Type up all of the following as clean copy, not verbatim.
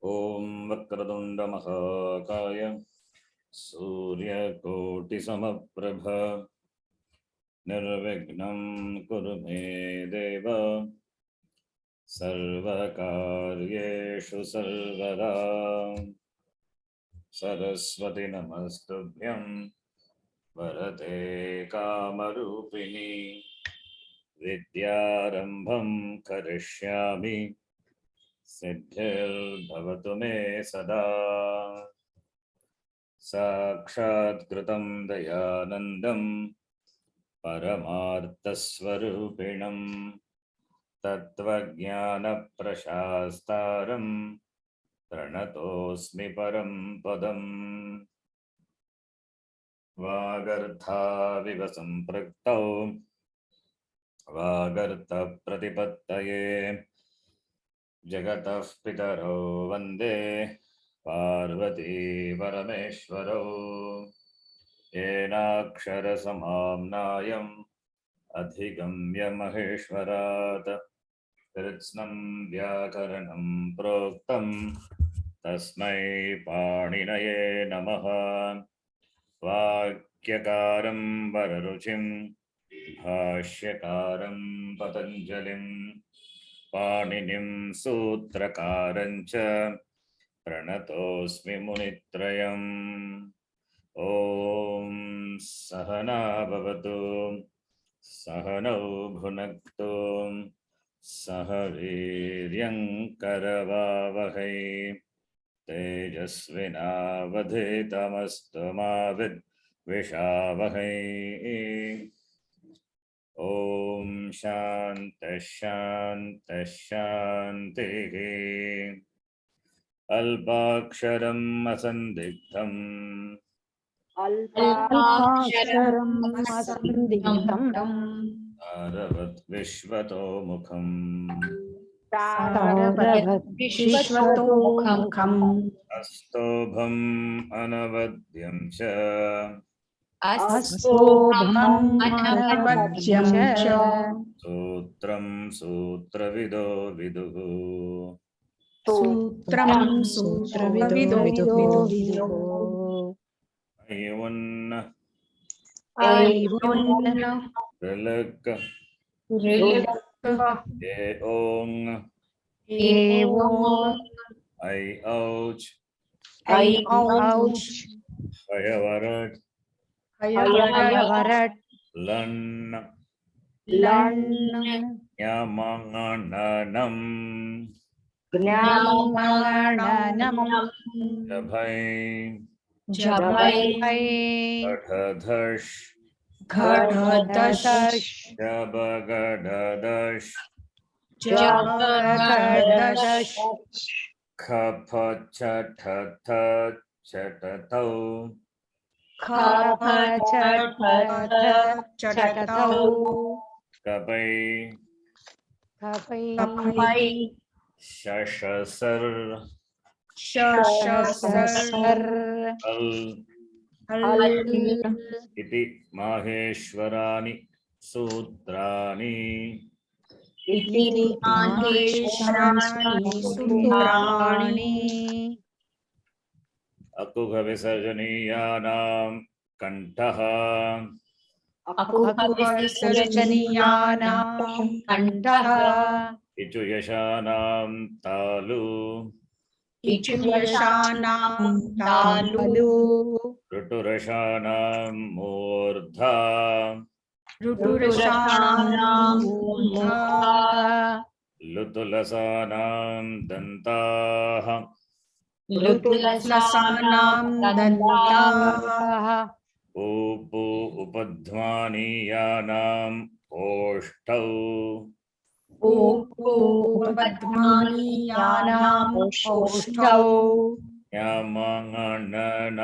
ॐ वक्रतुण्ड महाकाय सूर्यकोटिसमप्रभ निर्विघ्नं कुरु मे देव सर्वकार्येषु सर्वदा। सरस्वती नमस्तुभ्यं वरदे कामरूपिणी विद्यारम्भं करिष्यामि सिद्धिर्भवतु मे सदा। साक्षात्कृतं दयानन्दं परमार्थस्वरूपिणं तत्त्वज्ञानप्रशास्तारं प्रणतोऽस्मि परं पदम्। वागर्थाविव सम्पृक्तौ वागर्थप्रतिपत्तये जगतः पितरौ वन्दे पार्वती परमेश्वरौ। येनाक्षरसमाम्नायम् अधिगम्य महेश्वरात् कृत्स्नं व्याकरणं प्रोक्तं तस्मै पाणिनये नमः। वाक्यकारं वररुचिं भाष्यकारं पतञ्जलिं पाणिनिं सूत्रकारं च प्रणतोऽस्मि मुनित्रयम्। ॐ सहना भवतु सहनौ भुनक्तु सह वीर्यं करवावहै तेजस्विनावधीतमस्तु मा विद्विषावहै। ॐ शान्तिः शान्तिः शान्तिः। अल्पाक्षरम् असन्दिग्धम् अल्पाक्षरम् असन्दिग्धम् तारवत् विश्वतोमुखम् तारवद्विश्वतोमुखम् अस्तोभम् अनवद्यं च अस्तोभम् अनवद्यं च सूत्रं सूत्रविदो विदुः सूत्रं सूत्रविदो विदुः अयवन्न ऐवुन्न ऋलक् एओङ् एवोङ् ऐ औच् ऐऔच् हयवरट् हयवरट् लन् लन् ञमङणनम् ज्ञामणनम् जभै जभै अठधश् घटदश जबगडदश् जबगडदश खफछठथ छटतौ खफछठथचटतौ कपै कपै शशसर् शशसर् अल् इति माहेश्वराणि सूत्राणि इति माहेश्वराणि सूत्राणि अकुघविसर्जनीयानां कण्ठः अकुघविसर्जनीयानां कण्ठः इचुयशानां तालु इचुयशानां तालु ऋटुरशानां मूर्धा ऋटुरशानां मूर्धा लुतुलसानां दन्ताः लुतुलसानां दन्ताः ऊपु उपध्मानीयानाम् ओष्ठौ उपध्मानीयानाम् ओष्ठौ ञमङणनानां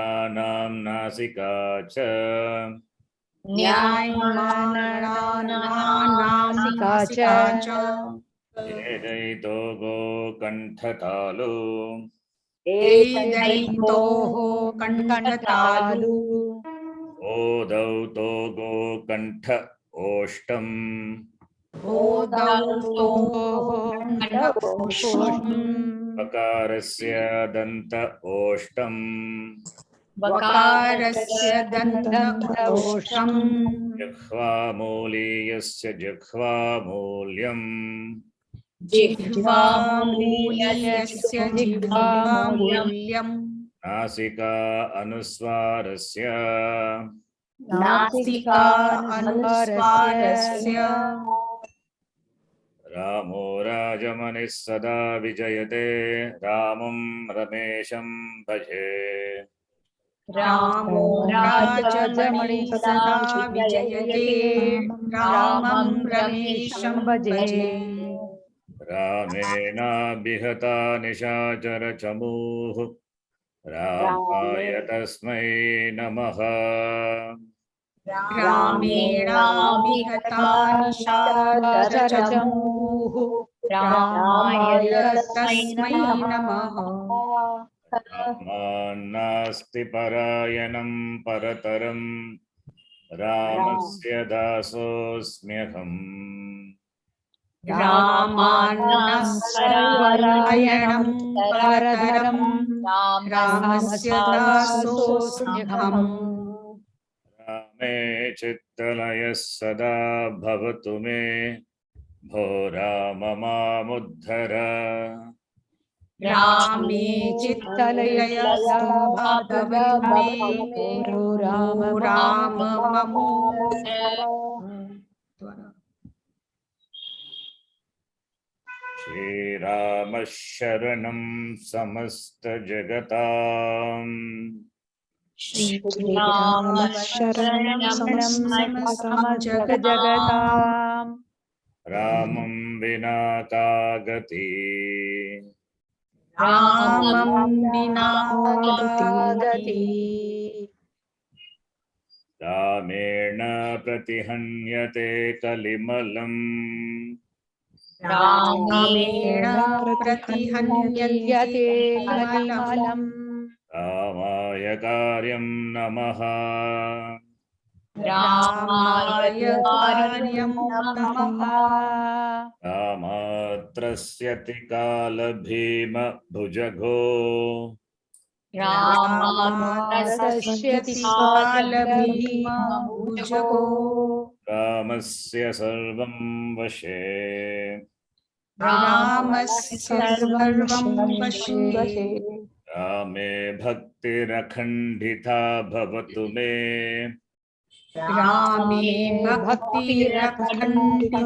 नासिका च न्यायमाननासिका च एदैतो गोकण्ठतालु एदैतोः कण्ठतालु ओदौ तो गोकण्ठ ओष्ठम् ओदौ तोः कण्ठोष्ठम् वकारस्य दन्त ओष्टम् वकारस्य दन्त ओष्ठम् जिह्वामूलीयस्य जिह्वामूल्यम् जिह्वामूलीयस्य जिह्वामूल्यम् नासिका अनुस्वारस्य नासिका अनुस्वारस्य रामो राजमनिः सदा विजयते रामं रमेशं भजे रामो राजमणिः सदा विजयते रामं रमेशं भजे रामेणाभिहता निशाचरचमूः रामाय तस्मै नमः रामेणाभिहता निशाचरचमूः रामाय तस्मै नमः रामान्नास्ति परायणं परतरं रामस्य दासोऽस्म्यहम् रामान्नास्परायणं परतरं रामस्य दासोऽस्म्यहम् रामे चित्तलयः सदा भवतु मे भो राम मामुद्धर रामे चित्तलयः सदा भवतु मे भो राम मामुद्धर श्रीराम शरणं समस्तजगताम् श्रीराम शरणं समस्तजगताम् रामं विना का गति रामं विना का गति रामेण प्रतिहन्यते कलिमलम् रामेण प्रतिहन्यते कलिमलम् रामाय कार्यं नमः रामाय कार्यं नमः रामात्रस्यति कालभीम भुजगो रामात्रस्यति कालभीमभुजगो रामस्य सर्वं वशे रामस्य सर्वं वशे रामे भक्तिरखण्डिता भवतु मे रामे भक्तिरखण्डिता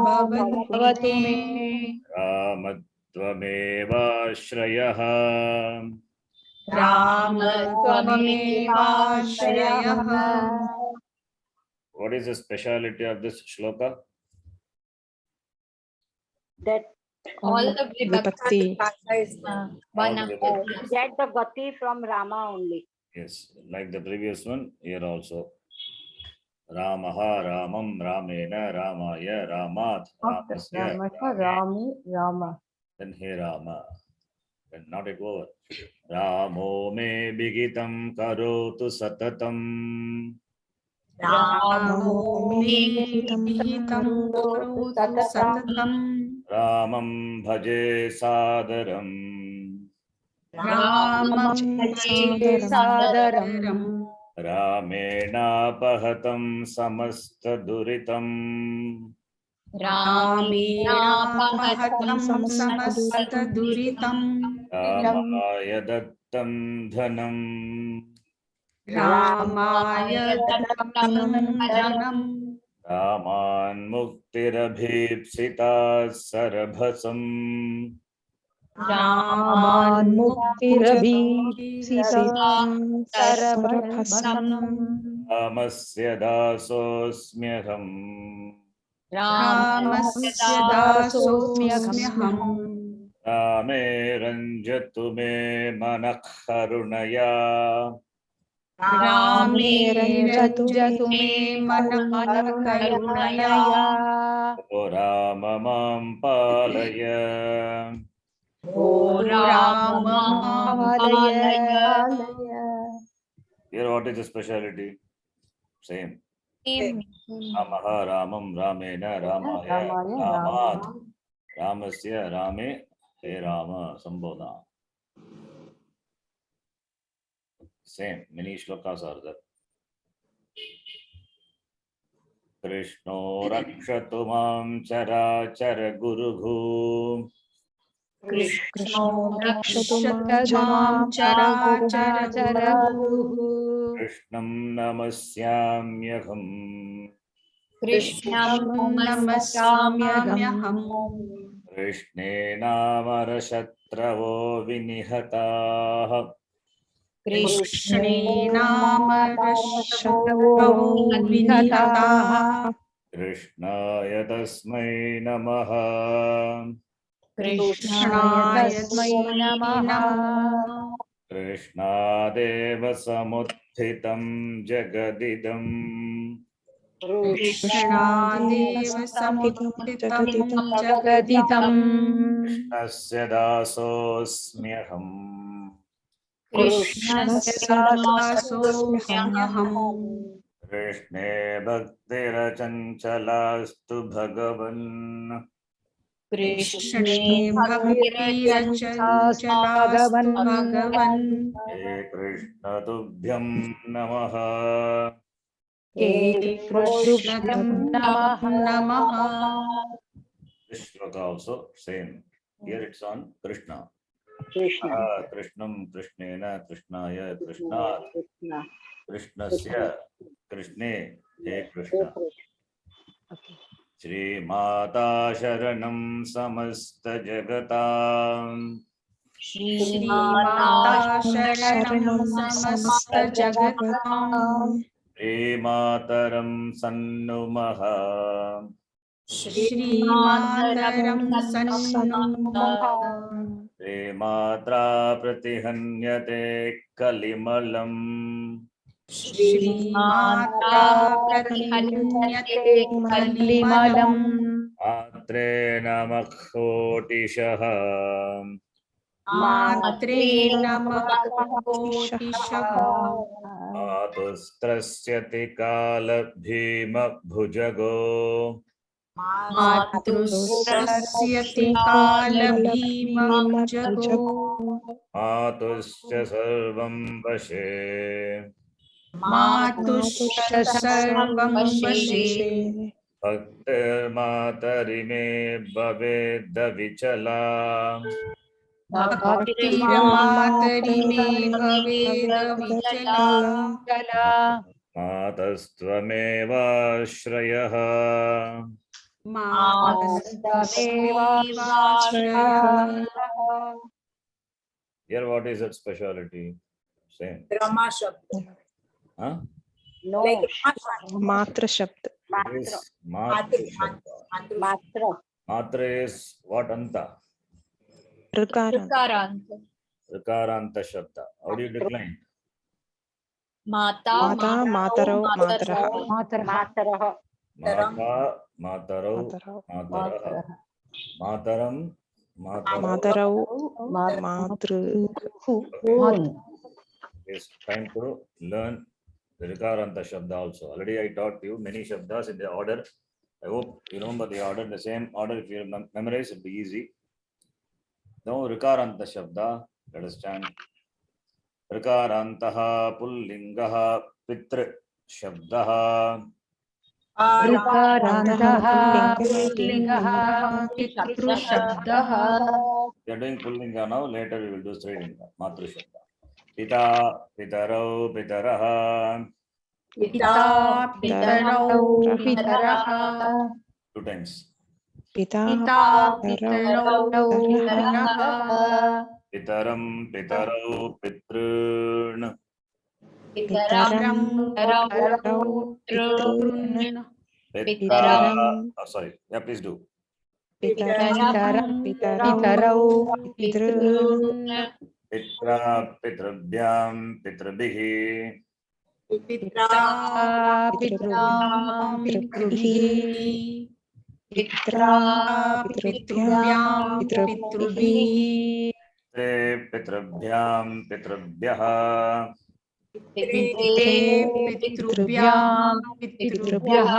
भवतु मे रामत्वमेवाश्रयः Ram त्वमेवाश्रयः What is the speciality of this shloka? That all the vibhakti is one All of the the vibhakti. get the gati from Rama only. Yes, like the previous one, here also. Ramaha, Ramam, Ramena, Ramaya, Ramat, Ramasya, Rame. Rama. Then he Rama. Then not it over. Ramo me bigitam karotu satatam. रामो मे हितं करोतु सततं Ramam bhaje sadaram. रामं भजे सादरम् Ramena pahatam samastaduritam. रामेणापहतं समस्तदुरितं Ramaya dattam dhanam. रामाय दत्तं धनं Raman muktirabhipsita sarabhasam. रामान्मुक्तिरभीप्सितं सरभसम् Ramasya dasosmyaham. रामस्य दासोऽस्म्यहम् Rame ranjatu me manak karunaya. रामे रञ्जतु मे मनः करुणया O Rama mam palaya. ओ राम पालय Here what is the speciality? Same. Ramaha, Ramam, Ramena, Ramaya, Ramat. Ramasya, Rame, Hey Rama, Sambodha. Same, many shlokas are there. Krishno rakshatu mam charachara guruhu. Krishno rakshatu mam chara guruः Krishnam namasyamyaham. Krishnam नमस्याम्यहम् Krishne namarashatravo vinihataha. कृष्णे नाम शत्रवो विनिहताः Krishnaya tasmai namaha. कृष्णाय तस्मै नमः Krishnadeva samudhitam jagadidam. Krishnadev समुत्थितं जगदिदम् Krishnasya dasosmyaham. कृष्णस्य दासोऽस्म्यहम् Krishne bhaktirachanchalastu bhagavan. कृष्णे भक्तिरचञ्चलास्तु भगवन् He Krishna tubhyam namaha. हे कृष्णं नमः This shloka also same. Here it's on Krishna. Krishna. Krishnam Krishnena Krishnaya Krishnat Krishna. Krishnasya Krishne He Krishna. Shri Mata Sharanam Samasta Jagatam. श्रीमाता शरणं समस्तजगताम् Shri Mataram Sannumaha. श्रीमातरं सन्नुमः Shri Matra Pratihanyate Kalimalam. श्रीमात्रा प्रतिहन्यते कलिमलम् Atre Namakhotishaha. मात्रे नमः कोटिशः Matustrasyati Kala Bhima Bhujago. मातृस्यति कालभीमभुजगो Matusya Sarvam Vashe. मातुश्च सर्वं वशे Bhaktir Matarime Bhaveda Vichala. भक्तिर्मातरि may भवेद विचला Matastvameva Shrayaha. मातस्त्वमेवाश्रयः Here what is its speciality? Same. Rama Shabda. Huh? No. मात्र शब्द It is Matra Shabda. Matra. Matra is what anta? Karant. Rikaranta Shabda. How do you decline? Mata, माता मातरौ मातरः Matarah. Mata, Matarau, Mataraha. Mataram, Matarau. मातरौ मातृ It's time to learn the Rikaranta Shabda also. Already I taught you many Shabdas in the order. I hope you remember the order, the same order. If you memorize, it'll be easy. Now Rikaranta Shabda, let us chant. Rikarantaha Pullingaha Pitra Shabdaha. ऋकारान्तः पुल्लिङ्गः पितृशब्दः We are doing Pullinga now. Later we will do Strilinga. Matra Shabda. Pita, Pitarau, Pitaraha. पिता पितरौ पितरः Two times. पिता पितरौ पितरः Pitaram, Pitarau, Pitrun. पितरं पितरौ पितॄन् Pitra. Oh, sorry. Yeah, please do. पितरं पितरौ पितॄन् Pitra, Pitrabhyam, Pitrabihi. पिता पितॄणां पितृभिः पित्रा पितृभ्यां पितृभिः Te Pitrabhyam, Pitrabhyaha. पित्रे पितृभ्यां पितृभ्यः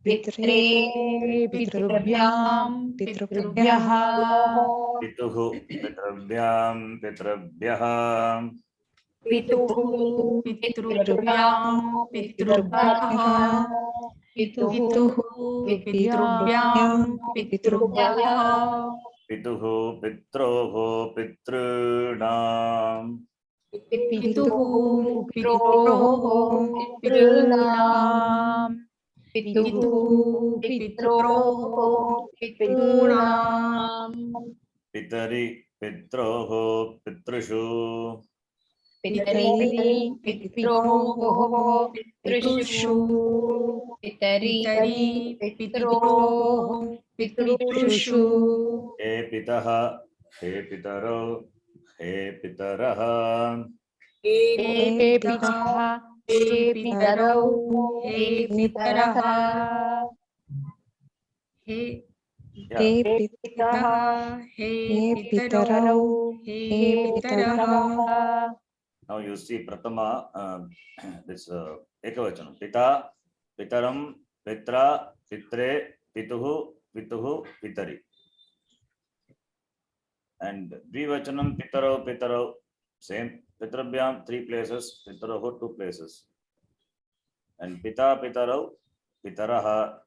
पित्रे पितृभ्यां पितृभ्यः पितुः पितृभ्यां पितृभ्यः पितुः पितृभ्यां पितृभ्यः पितुः पितृभ्यां पितृभ्यः पितुः पित्रोः पितॄणां पितुः पित्रोः पितॄणां पितुः पित्रोः पितॄणां पितरि पित्रोः पितृषु पितरि पित्रोः पितृषु पितरि पित्रोः पितृषु हे पितः हे पितरो हे पितरः हे पितः हे पितरौ हे पितरः हे पितः हे पितरौ हे पितरः. Now you see Pratama, this Ekavachanam. Pita, Pitaram, Pitra, Pitre, Pituhu, Pituhu, Pitari. And Dvivachanam, Pitaro, Pitaro, same. Pitrabhyam, 3 places, Pitaroho, 2 places. And Pita, Pitaro, Pitaraha.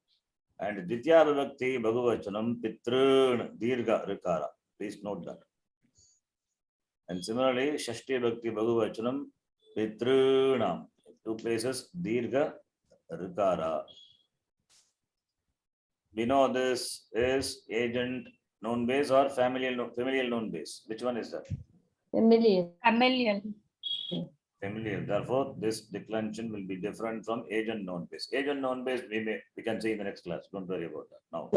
And Ditya Vivakti, Bhagavachanam, Pitrun, Dirga, Rikara. Please note that. And similarly, Shashti Bhakti Bhagavachanam, Pitrunam, 2 places, Dirga, Rikara. We know this is agent known base or familial known base. Which one is that? Familiar. Familial. Therefore, this declension will be different from agent known base. Agent known base we can see in the next class. Don't worry about that. Now,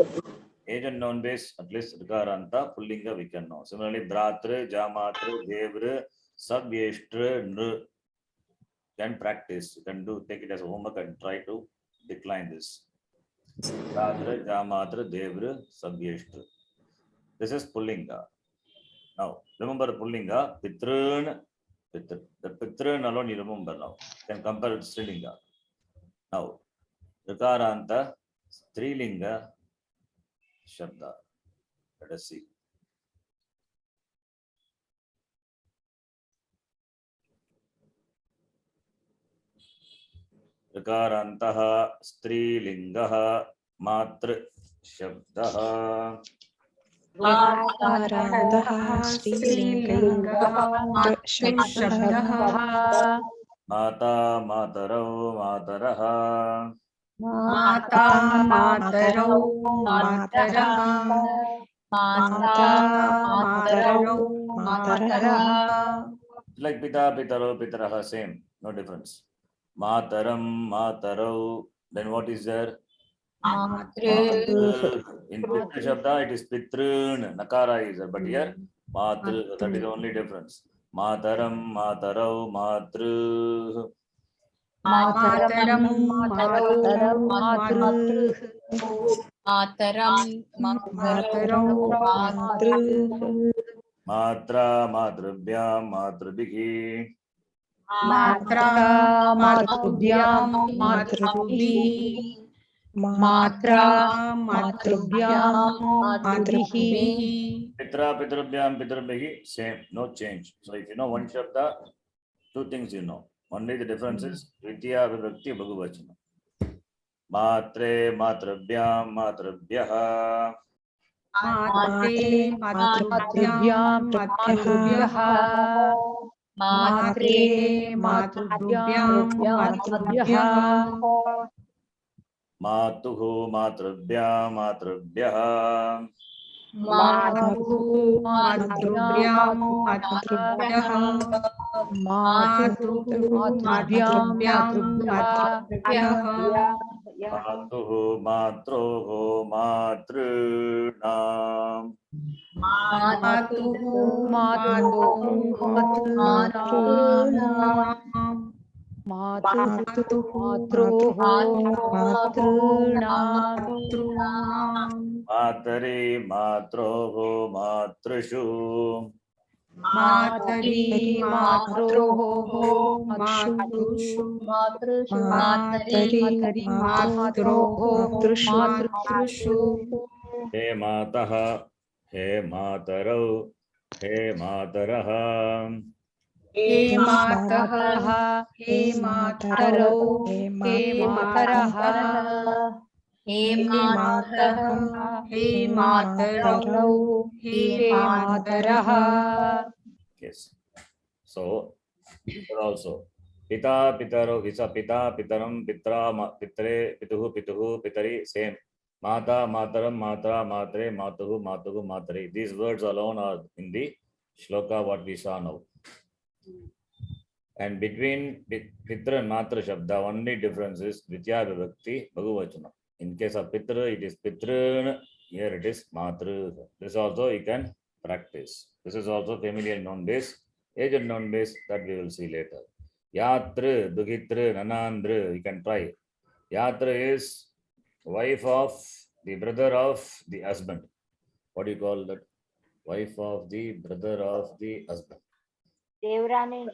agent known base, at least Rikaranta, Pullinga we can know. Similarly, Dratra, Jamatra, Devra, Sabyeshtra, Nr. Can practice. You can take it as a homework and try to decline this. Dratra, Jamatra, Devra, Sabyeshtra. This is Pullinga. Now, remember Pullinga, Pitrun, the Pitrun alone you remember now. You can compare with Strilinga. Now, Rikaranta, Strilinga, Shabda. Let us see. Rikarantah Strilingah Matra Shabdah. Rikarantah Strilingah Shabdah. Mata Matarau Mataraha. Mata Matarau Mataraha. Mata Matarau Mataraha. Like Pita, Pitaro, Pitaraha, same, no difference. Mataram, Matarau, then what is there? In Pitra Shabda, it is Pitrun, Nakara is there, but here, Matru, that is the only difference. Mataram, Matarau, Matru. Mataram Matarau Matru. Mataram Matarau Matru. Matra, Matrabhyam, Matrabhiki. Matra Matrubhyam Matrubhi. Matra Matrubhyam Matrubhi. Pitra, Pitrabhyam, Pitrabhiki, same, no change. So if you know one Shabda, 2 things you know. Only the difference is Vidya Vivakti Bhagavachana. Matre, Matrabhyam, Matrabhyaha. Matre Matrubhyam Matrubhyah. Matre Matrubhyam Matrubhyah. Matuhu, Matrabhyam, Matrabhyaha. Matuhu Matrubhyam Matrubhyah. Matuhu Matrubhyam Matrubhyah. Matuhu, Matroho, Matrunam. Matuhu Matroho Matrunam. Matuhu Matroho Matrunam. Matari, Matroho, Matrishu. मातरि मात्रोः मातृषु मातरि मात्रोः मातृषु हे मातः हे मातरौ हे मातरः हे मातः हे मातरौ हे मातरः हे मातः हे मातरौ हे मातरः. Yes. So here also pita pitaro visa pita pitaram pitra pitre pituhu pituhu pitari same. Mata mataram matra matre matuhu matuhu matari. These words alone are in the shloka what we saw now. And between pitra and matra shabda, only difference is Dvitiya Vibhakti Bhagavachana. In case of pitra, it is pitrun, here it is matra. This also you can practice. This is also familiar noun base, agent noun base that we will see later. Yatra, Dugitra, Nanandra, you can try. Yatra is wife of the brother of the husband. What do you call that? Wife of the brother of the husband. Devrani.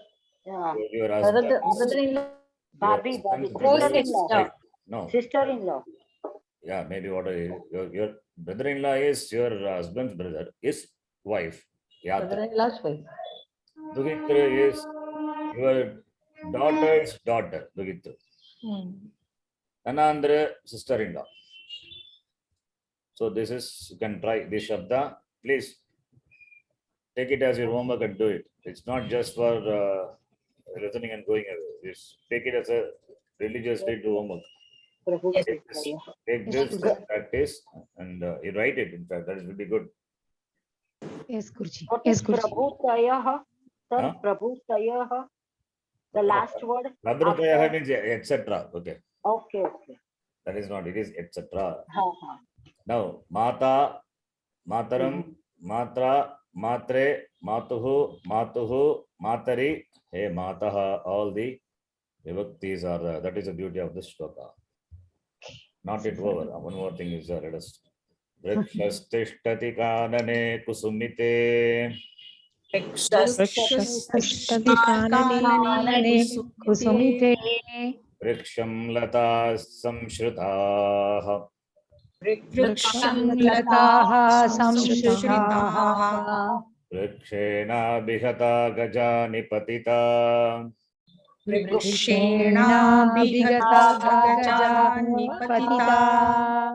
Your husband. Bobby, sister-in-law. Right. No. Sister-in-law. Yeah, maybe what your brother-in-law is your husband's brother, his wife. Yatra. Dugitra is your daughter's daughter. Dugitra. Anandra, sister-in-law. So this is, you can try this shabda. Please take it as your homework and do it. It's not just for listening and going away. Just take it as a religious day to homework. Take this practice and you write it. In fact, that will be good. Yes, Guruji. What Yes, is Guruji. Prabhutayah? Sir, Huh? Prabhutayah. The last word. Labhrutayah means etc. Okay. Okay. That is not, it is etc. Ha. Now, mata, mataram, matra, matre, matuhu, matuhu, matari, hey mataha, all the vibhaktis are there. That is the beauty of this shloka. Not it over. One more thing is there. Let us. Vrikshastishtati kanane kusumite. Vrikshastishtati kanane kusumite. Vriksham lata samshrutaah. Vriksham lataः samshrutāः. Vrikshena bihata gajani patita. Vrikshena bhigata gajani patita.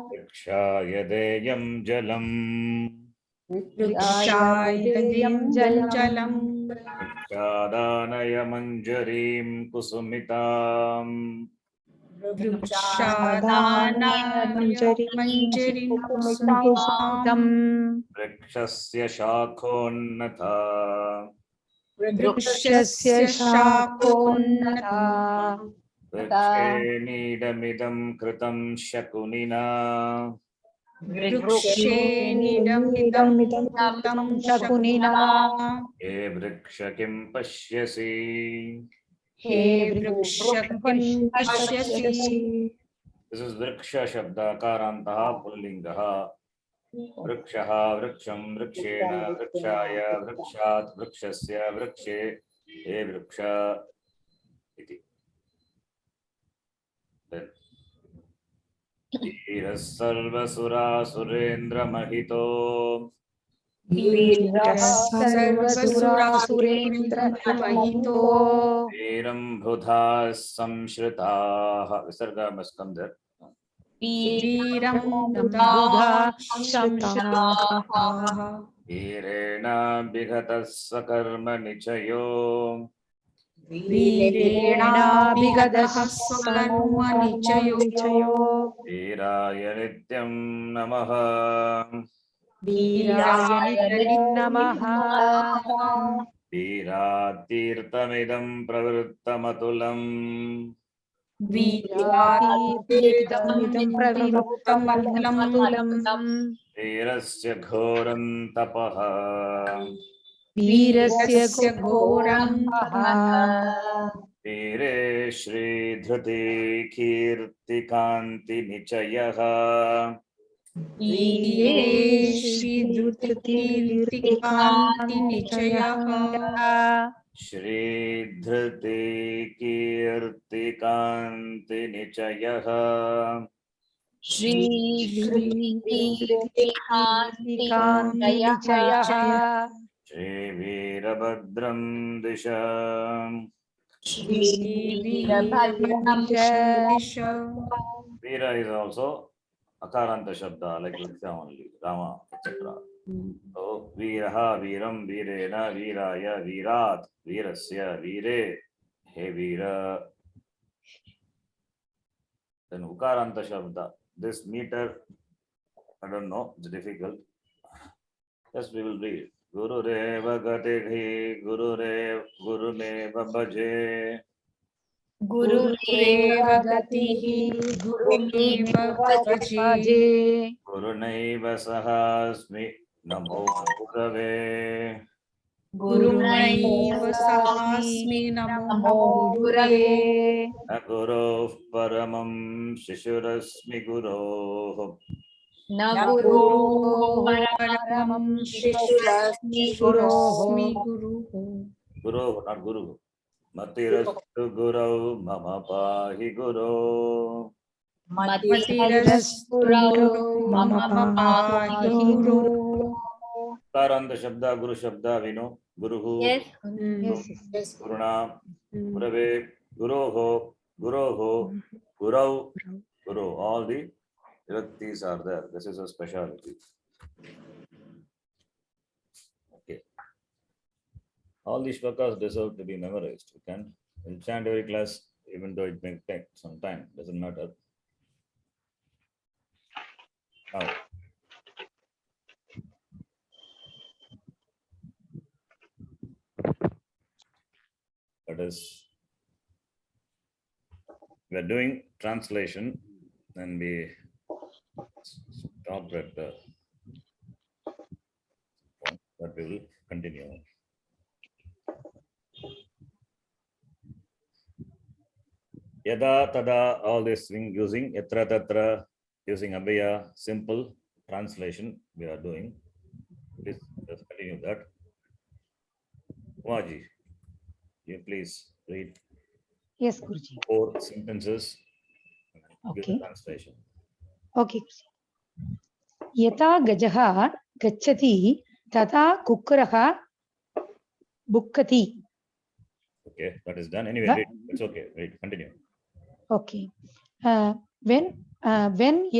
Vrikshayadeyam jalam. Vrikshayadeyam jalam. Vrikshadhanaya manjarim kusumitam. Vrikshadhanaya kusumitam. Vrikshasya shakhonnatha. Vrikshasya shakhonnatha. Vrikshenidamidam kritam shakunina. Vrikshēnidam kritam shakunina. He vriksha kim pashyasi. He vriksha kim pashyasi. This is vriksha shabda karantaha pullingaha. Vrikshaha, vriksham, vrikshena, vrikshaya, vrikshat, vrikshasya, vrikshe, he vriksha iti. Then Dhira sarvasura surendra mahito. Sarvasura surendra mahito. Dhiram budha samshritaha. Visarga must come there. Veeram buddha samshritaha. Dhirena bhigatas sakarma nichayo. Veerena bhigadas sakarma nichayo. Dhiraya nityam namaha. Veeraya nityam namaha. Dhiratirtamidam pravrittamatulam. Veeratirtamidam pravrittamatulam. Dhirasya ghoram tapaha. Veerasya ghoram tapaha. Dhire shri dhruti kirti kanti nichayaha. Veere shri कीर्तिकान्तिनिचयः श्रीधृते कीर्तिकान्तिनिचयः कीर्तिकान्तिनिचयः श्रीवीरभद्रं दिश श्रीवीरभद्रदिश Veera is also akaranta shabda like Vriksha only, Rama, etc. So Veeraha, Veeram, Veerena, Veeraya, Veerat, Veerasya, Veere, Hey Veera. Then ukaranta shabda. This meter, I don't know, it's difficult. Yes, we will read. Guru Reva Gatihi, Guru Rev, Guru Meva Bhaje. गुरुरेव गतिः गुरुमेव भजे Guru Naiva Sahasmi, Namo Gurave. गुरुनैव सहास्मि नमो गुरुवे न गुरोः परमं शिशुरस्मि गुरोः न गुरोः परमं शिशुरस्मि गुरोः गुरोः not गुरुः मतिरस्तु गुरौ मम पाहि गुरो मतिरस्तु गुरो मम पाहि गुरो उकारन्त शब्द गुरु शब्द विनो गुरुः Yes. गुरुणा गुरवे गुरोः गुरोः गुरौ गुरु all the vibhaktis are there. This is a specialty. Okay, all these shlokas deserve to be memorized. You can chant every class, even though it may take some time, doesn't matter. Now that is, we are doing translation and we stopped at the point, but we will continue. Yada tada, all this thing using yatra tatra, using abhaya, simple translation we are doing. Please just continue that. Umaji, you please read Yes, Guruji. 4 sentences. Give Okay. the translation. Okay. यथा गजः गच्छति तथा कुक्कुरः बुक्कति. Okay, that is done. Anyway, That- read. It's okay. Read. Continue. Okay. When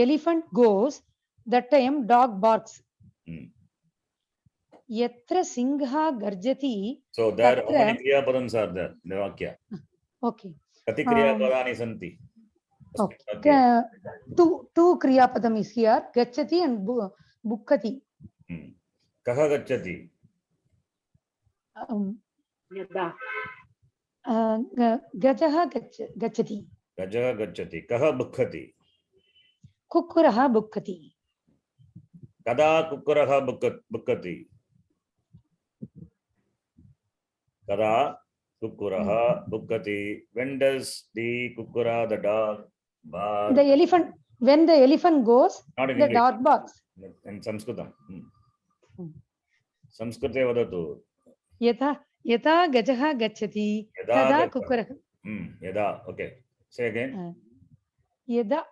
elephant goes, that time dog barks. Hmm. Yatra singha garjati. So there, how Tatra- many kriya padams are there in the vakya? Okay. Kati kriya padani santi? Okay. Two kriya padam is here. Gachati and bukkati. Kaha gacchati? Yada. Gajah gachati. Gajaha gacchati. Kaha bukkhati? Kukkuraha bukkati. Kada kukkuraha bukkati? Kada kukkuraha bukkati? When does the kukkura, the dog, bark? The elephant, when the elephant goes, Not in the English. dog barks. In Saṃskṛtam. Saṃskṛte vadatu. Yata gajaha gachati. Yada Tada gacchati. kukkuraha. Yada. Okay. Say again. Yada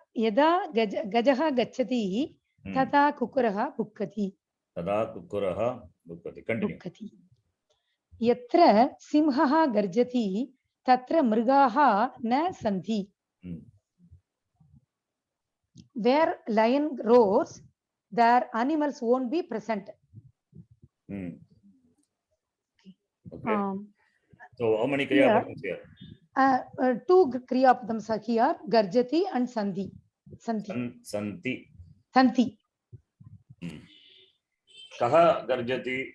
gajaha gachati. Tata kukkuraha bukkati. Tada kukkuraha bukkati. Continue. Bukkati. Yatra simhaha garjati. Tatra mrigaha na santi. Where lion roars, their animals won't be present. Okay. So how many kriya padams here? Two kriya padams are here, garjati and santi. Santi. Santi. Kaha garjati?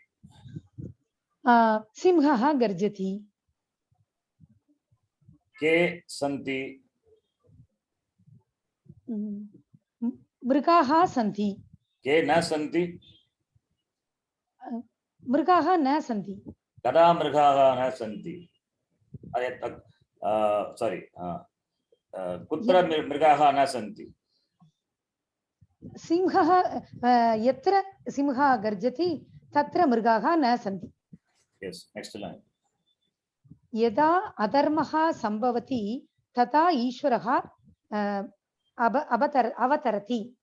Simhaha garjati. Ke santi? Mrigaha santi. Ke na santi? Mrigaha na santi. Kada mrigaha na santi? Sorry. Kutra mrigaha na santi? सिंहः यत्र सिंहः गर्जति तत्र मृगाः न सन्ति. Yes, next line. यदा अधर्मः सम्भवति तथा ईश्वरः अवतरति.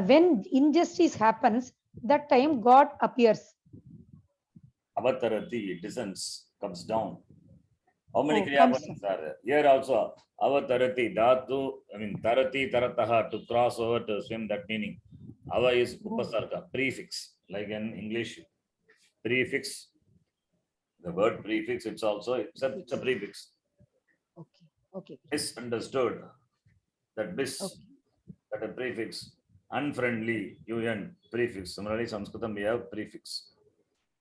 When injustice happens, that time God appears. Avatarati, descends, comes down. How many Oh, kriya comes padams are there? Here also, avatarati, dhatu, I mean, tarati, tarataha, to cross over, to swim, that meaning. Ava is upasarga, prefix, like in English, prefix. The word prefix, it's also, it's a prefix. Okay, okay. Misunderstood, that bis, Okay. that a prefix. Unfriendly, un, prefix. Similarly, Saṃskṛtam we have prefix.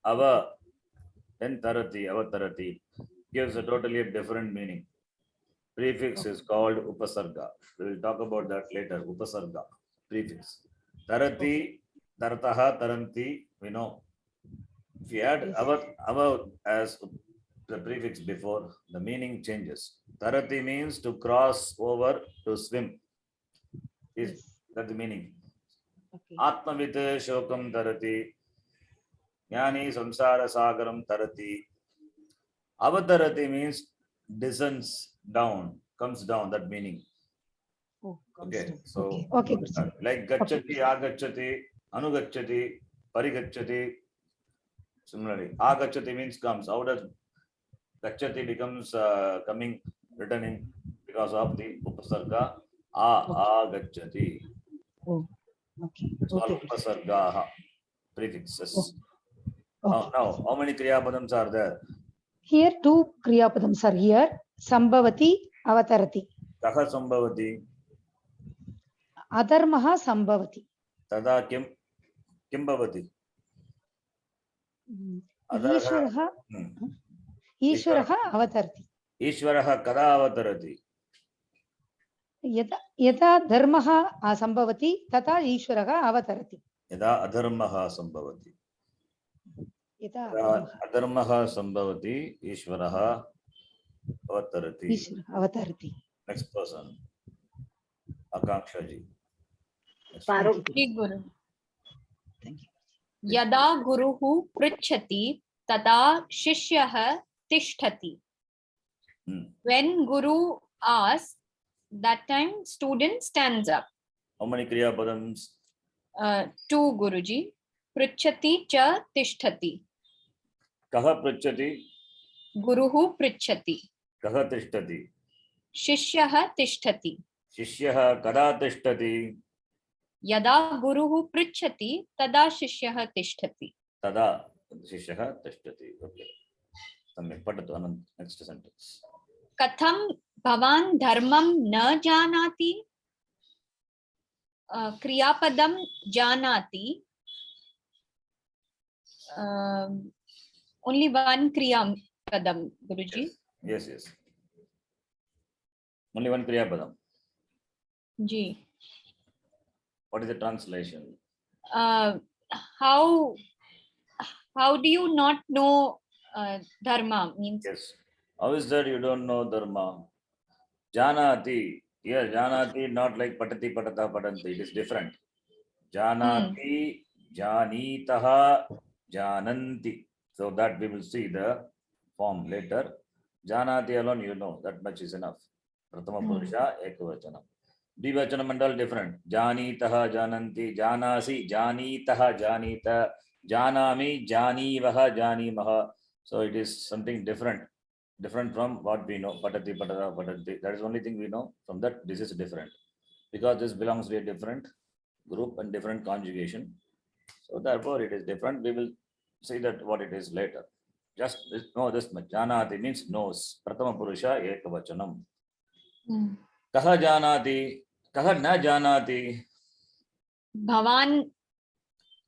Ava, then tarati, avatarati, gives a totally different meaning. Prefix is called upasarga. We will talk about that later. Upasarga, prefix. Tarati, tarataha, taranti, we know. If you add ava as the prefix before, the meaning changes. Tarati means to cross over, to swim. Is that the meaning? Okay. Atmavit shokam tarati. Jnani samsara sagaram tarati. Avatarati means descends down, comes down, that meaning. Oh, Okay, so okay. like gacchati, agacchati, anugacchati, parigacchati. Similarly, agacchati means comes. How does gacchati becomes coming, returning because of the upasarga? Agacchati. Oh, okay. It's called upasargaha, prefixes. Now, how many kriya padams are there? Here two kriya padams are here. Sambhavati, avatarati. Kaha sambhavati? Adharmaha sambhavati. Tada kim bhavati? ईश्वरः अवतरति. ईश्वरः कदा अवतरति? यदा धर्मः सम्भवति तथा ईश्वरः अवतरति. यदा अधर्मः सम्भवति. यदा अधर्मः सम्भवति ईश्वरः अवतरति. ईश्वरः अवतरति. Next person. Akanksha ji. Guru. यदा गुरुः पृच्छति तदा शिष्यः तिष्ठति. When Guru asks, that time student stands up. How many kriya padams? Two, Guruji. Pृच्छति cha tishtati. Kaha pृच्छति? Guruhu pृच्छति. Kaha tishtati? Shishyah tishtati. शिष्यः कदा तिष्ठति? Yada Guruhu pृच्छति tada shishyah tishtati. तदा शिष्यः तिष्ठति. Okay. सम्यक् पठतु. Next sentence. Katham bhavan dharmam na janati. Kriyapadam janati. Only one kriya padam, Guruji. Yes. Only one kriya padam. Ji. What is the translation? How do you not know dharma? Means Yes. How is that you don't know dharma? Janati. Here, janati not like patati, patata, patanti. It is different. Janati, janitaha, jananti. So that we will see the form later. Janati alone, you know, that much is enough. Prathama purusha, ekavachanam. Dvivachanam and all different. Janitaha, jananti, janasi, janitaha, janita, janami, janivaha, janimaha. So it is something different from what we know. Patati, patata, patanti. That is the only thing we know. From that, this is different. Because this belongs to a different group and different conjugation. So therefore, it is different. We will see that what it is later. Just know this much. Janati means knows. Prathama purusha ekavachanam. Kaha janati? Kaha na janati? Bhavan.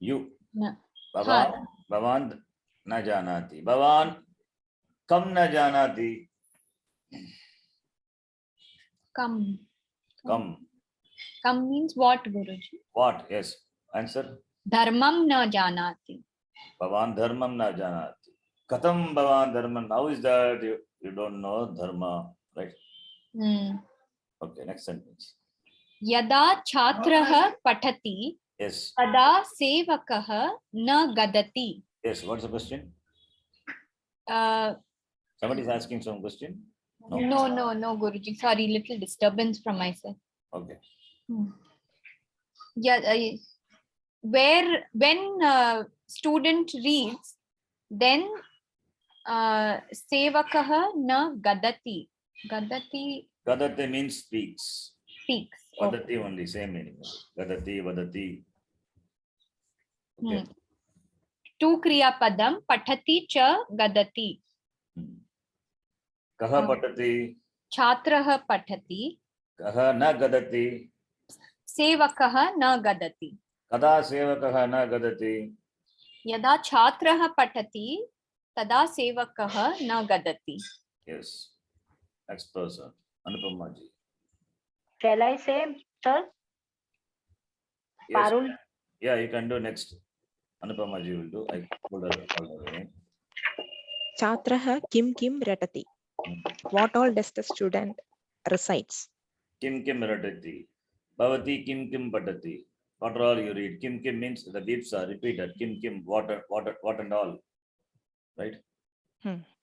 You. Na. Bhavan na janati. Bhavan kam na janati? Kam. Kam. Kam means what, Guruji? What? Yes. Answer. Dharmam na janati. Bhavan dharmam na janati. Katham bhavan dharmam. How is that you don't know dharma, right? Okay, next sentence. Yada Chatraha Patati, Yes. Tada Sevakaha Na Gadati. Yes. What's the question? Uh, Somebody is asking some question. no, Guruji. Sorry, little disturbance from my side. Okay. Yeah, when student reads, then Sevakaha na Gadati. Gadati Gadate means speaks. speaks. Okay. Vadati only, same meaning. Gadati, vadati. Okay. Tu Kriya Padam Patati cha Gadati. Kaha patati, Chatraha Patati. kaha na gadati, Sevakaha na Gadati. kada sevakaha na gadati. Yada Chatraha Patati, Tada Sevakaha na Gadati. Yes. Next person. Anupama ji. Shall I say, sir? Yes. Parul? Yeah, you can do next. Anupama ji will do. I told her all the name. Chatraha kim kim ratati. What all does the student recites? Kim kim ratati. Bhavati kim kim patati. What all you read? Kim kim means the deeps are repeated. Kim kim, water, what and all. Right?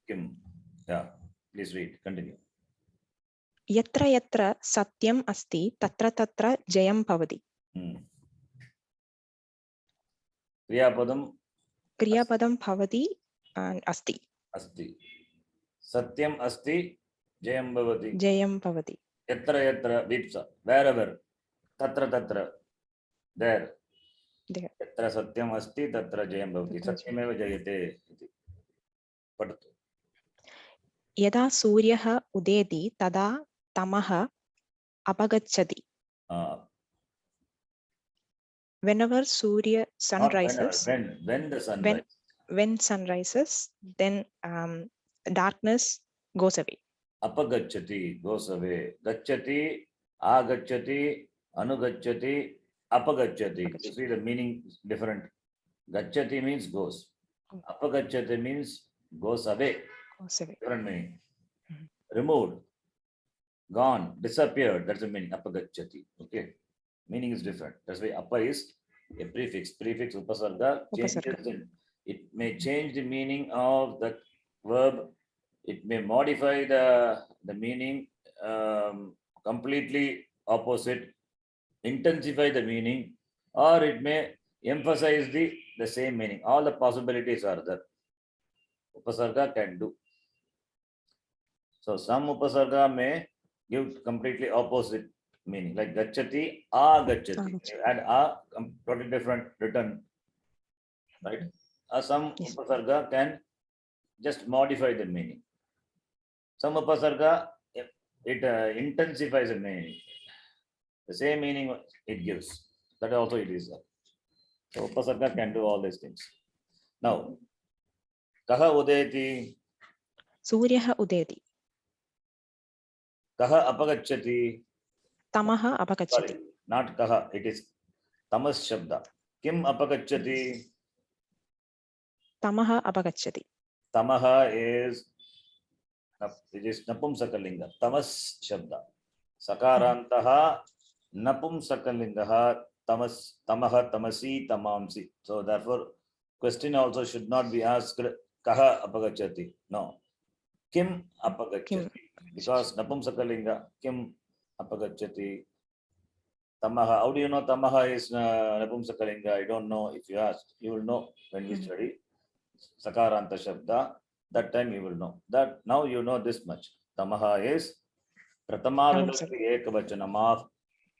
Kim. Yeah. Please read. Continue. Yatra yatra satyam asti tatra tatra jayam bhavati. Kriyapadam Kriyapadam bhavati and asti. asti. Satyam asti. Jayam bhavati. Jayam bhavati. Yatra yatra vipsa. Wherever. Tatra tatra. There. There. Yatra satyam asti tatra jayam bhavati. Satyameva jayate. Padatu. Yada suryaha udeti tada tamaha apagacchati. Whenever Surya sun Not rises, whenever, when the sun when rises. when sun rises, then darkness goes away. Apagacchati goes away. Gacchati, agacchati, anugacchati, apagacchati. You see the meaning is different. Gacchati means goes. Apagacchati means goes away. Goes away. Different meaning. Removed, gone, disappeared. That's the meaning. Apagacchati. Okay. Meaning is different. That's why apa is a prefix. Prefix upasarga changes it may change the meaning of the verb. It may modify the meaning completely opposite, intensify the meaning, or it may emphasize the same meaning. All the possibilities are there. Upasarga can do. So some upasarga may give completely opposite meaning, like gacchati, agacchati. You add a totally different written, right? Some upasarga can just modify the meaning. Some upasarga, it intensifies the meaning. The same meaning it gives. That also it is. So upasarga can do all these things. Now, kaha udeti, Suryaha udeti. kaha apagacchati. Tamaha apagacchati. Sorry, not kaha, it is tamas shabda. Kim apagacchati? Tamaha apagacchati. Tamaha is, it is napumsakalinga. Tamas shabda. Sakarantaha napumsakalingaha tamas, tamaha, tamasi, tamamsi. So therefore, question also should not be asked kaha apagacchati. No. Kim apagacchati. Because napumsakalinga, kim apagacchati. Tamaha. How do you know tamaha is napumsakalinga? I don't know. If you ask, you will know when we study Sakaranta Shabda. That time you will know. That now you know this much. Tamaha is Pratama Vibhakti Ekavachanam of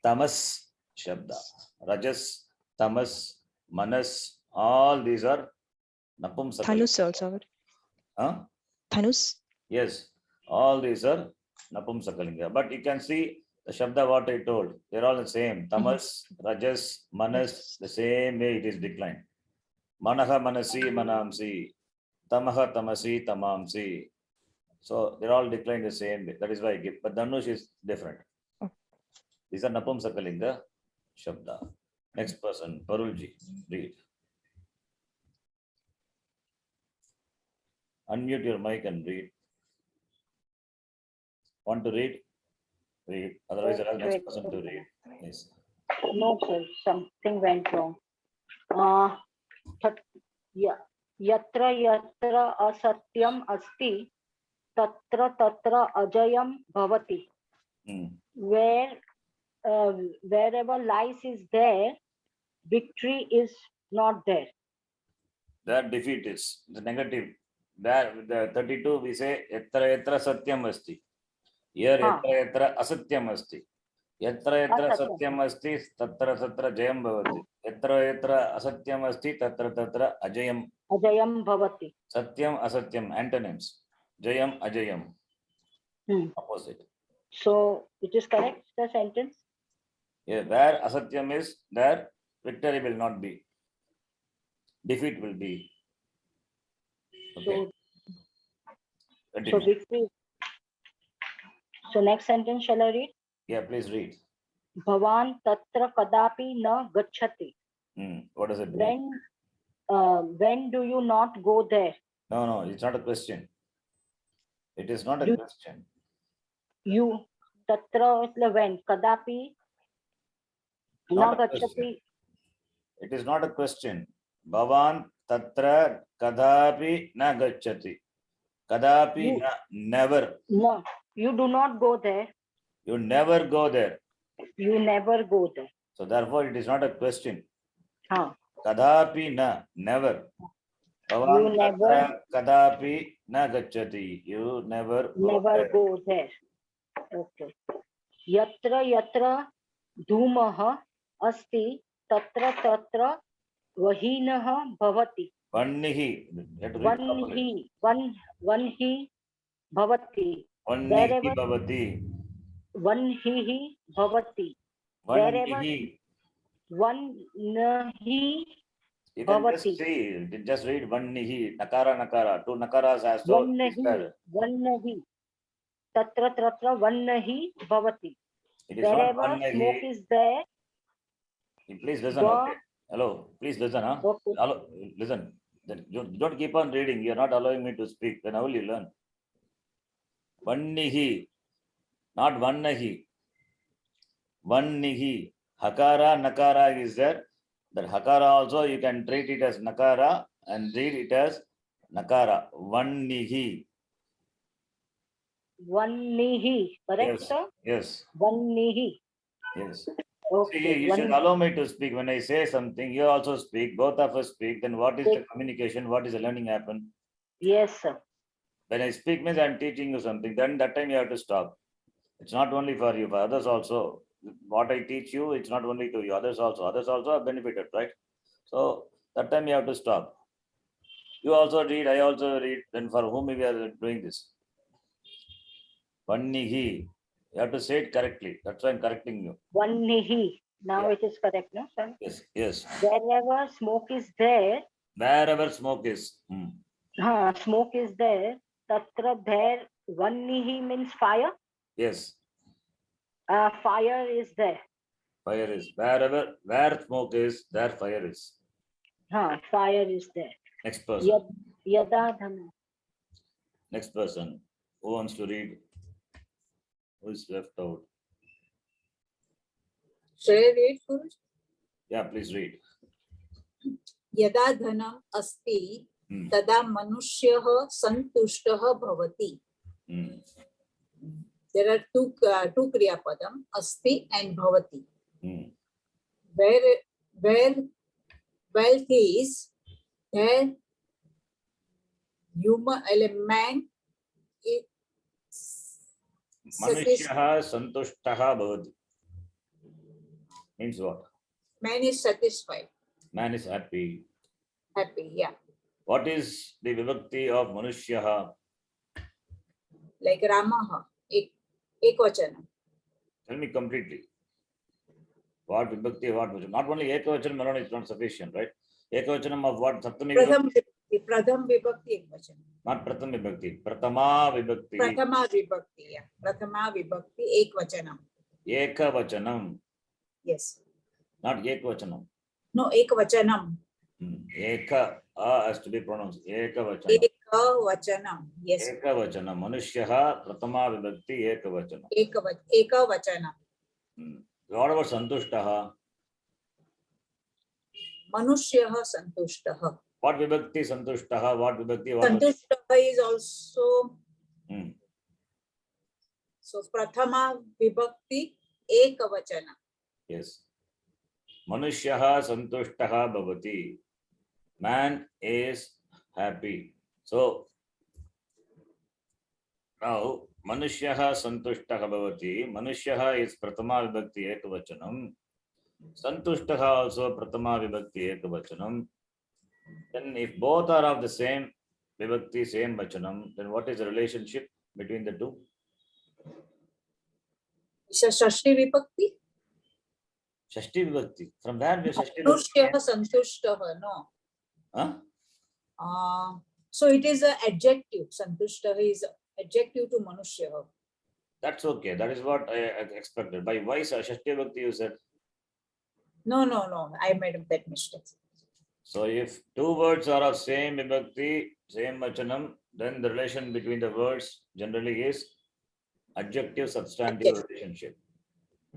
Tamas Shabda. Rajas, Tamas, Manas, all these are Napumsakalinga. Thanus also. Huh? Thanus. Yes, all these are Napumsakalinga. But you can see the Shabda what I told. They're all the same. Tamas, Rajas, Manas, the same way it is declined. Manaha, Manasi, Manamsi. Tamaha, Tamasi, Tamamsi. So they're all declined the same way. That is why I give. But Dhanush is different. These are Napumsakalinga Shabda. Next person, Parulji, read. Unmute your mic and read. Want to read? read. Otherwise, I'll ask next person to read. Yes. No, sir, something went wrong. Yatra yatra asatyam asti, tatra tatra ajayam bhavati. Wherever lies is there, victory is not there. That defeat is the negative. There, the 32 we say yatra yatra satyam asti. Here yatra yatra asatyam asti. Yatra yatra satyam asti, tatra tatra jayam bhavati. Yatra yatra asatyam asti, tatra tatra ajayam. Ajayam bhavati. Satyam asatyam antonyms. Jayam ajayam. Opposite. So it is correct, the sentence? Yeah, where asatyam is, there victory will not be. Defeat will be. Okay. So victory. So next sentence shall I read? Yeah, please read. Bhavan tatra kadapi na gacchati. What does it mean? When do you not go there? No, it's not a question. It is not a question. You tatra is when kadapi na gacchati. It is not a question. Bhavan tatra kadapi na gacchati. Kadapi na, never. No, you do not go there. You never go there. You never go there. So therefore, it is not a question. Huh. Kadapi na, never. Bhavan tatra kadapi na gacchati. You never go there. Okay. Yatra yatra dhumah asti, tatra tatra vahinah bhavati. Vannihi. Vanhi bhavati. Vannihi bhavati. Vanhihi bhavati. Vannihi. Vannahi You can bhavati. just see, you can just read vannihi, nakara, nakara, two nakaras as well. Vannahi. Tatra tatra vannahi bhavati. It is not Wherever vannahi. smoke is there. Please listen. Okay. Hello. Please listen. Huh? Okay. Hello. Listen. Don't keep on reading. You're not allowing me to speak. Then how will you learn? Vannihi. Not vannahi. Vannihi. Hakara, nakara is there. That hakara also you can treat it as nakara and read it as nakara. Vannihi. Vannihi. Correct, Yes. sir? Yes. Vannihi. Yes. Okay. See, you should allow me to speak. When I say something, you also speak. Both of us speak. Then what is the communication? What is the learning happen? Yes, sir. When I speak means I'm teaching you something. Then that time you have to stop. It's not only for you, for others also. What I teach you, it's not only to you. Others also have benefited, right? So that time you have to stop. You also read. I also read. Then for whom we are doing this? Vannihi. You have to say it correctly. That's why I'm correcting you. Vannihi. Now it is correct, no, sir? Yes, yes. Wherever smoke is there. Wherever smoke is. Smoke is there. Tatra there. Vannihi means fire. Yes. Fire is there. Fire is. Where smoke is, there fire is. Fire is there. Next person. Yadadhana. Next person. Who wants to read? Who is left out? Shall I read first? Yeah, please read. Yada dhanam asti, tada manusyah santushtah bhavati. There are two kriya padam, asti and bhavati. Where wealth is, there human element is Manushyaha santushtaha bhavati. Means what? Man is satisfied. Man is happy. Happy, yeah. What is the vibhakti of manushyaha? Like Ramaha, ekvachanam. Tell me completely. What vibhakti, what vibhakti? Not only ekavachanam alone is not sufficient, right? Ekavachanam of what? Saptami vibhakti? Pratham vibhakti ekvachanam. Not pratham vibhakti. Pratama vibhakti. Prathama vibhakti, yeah. Prathama vibhakti ekvachanam. Ekavachanam. Yes. Not ekvachanam. No, ekvachanam. Eka has to be pronounced. Ekavachanam. Ekavachanam. Yes. Ekavachanam. Manushyaha Pratama Vibhakti Ekavachanam. Ekavachanam. What about Santushtaha? Manushyaha Santushtaha. What Vibhakti Santushtaha? What Vibhakti? What was- Santushtaha is also, Hmm. so Prathama Vibhakti Ekavachanam. Yes. Manushyaha Santushtaha Bhavati. Man is happy. So now Manushyaha Santushtaha Bhavati. Manushyaha is Pratama Vibhakti Ekavachanam. Santushtaha also Pratama Vibhakti Ekavachanam. Then if both are of the same Vibhakti, same Vachanam, then what is the relationship between the two? Is a Shashti Vibhakti? Shashti Vibhakti. From where we Shashti Manushyaha Vibhakti? Santushtaha, no. Huh? So it is an adjective. Santushtaha is adjective to Manushyaha. That's okay. That is what I expected. By why Shashti Vibhakti you said? No. I made that mistake. So if two words are of same Vibhakti, same Vachanam, then the relation between the words generally is adjective substantive Adjective. relationship.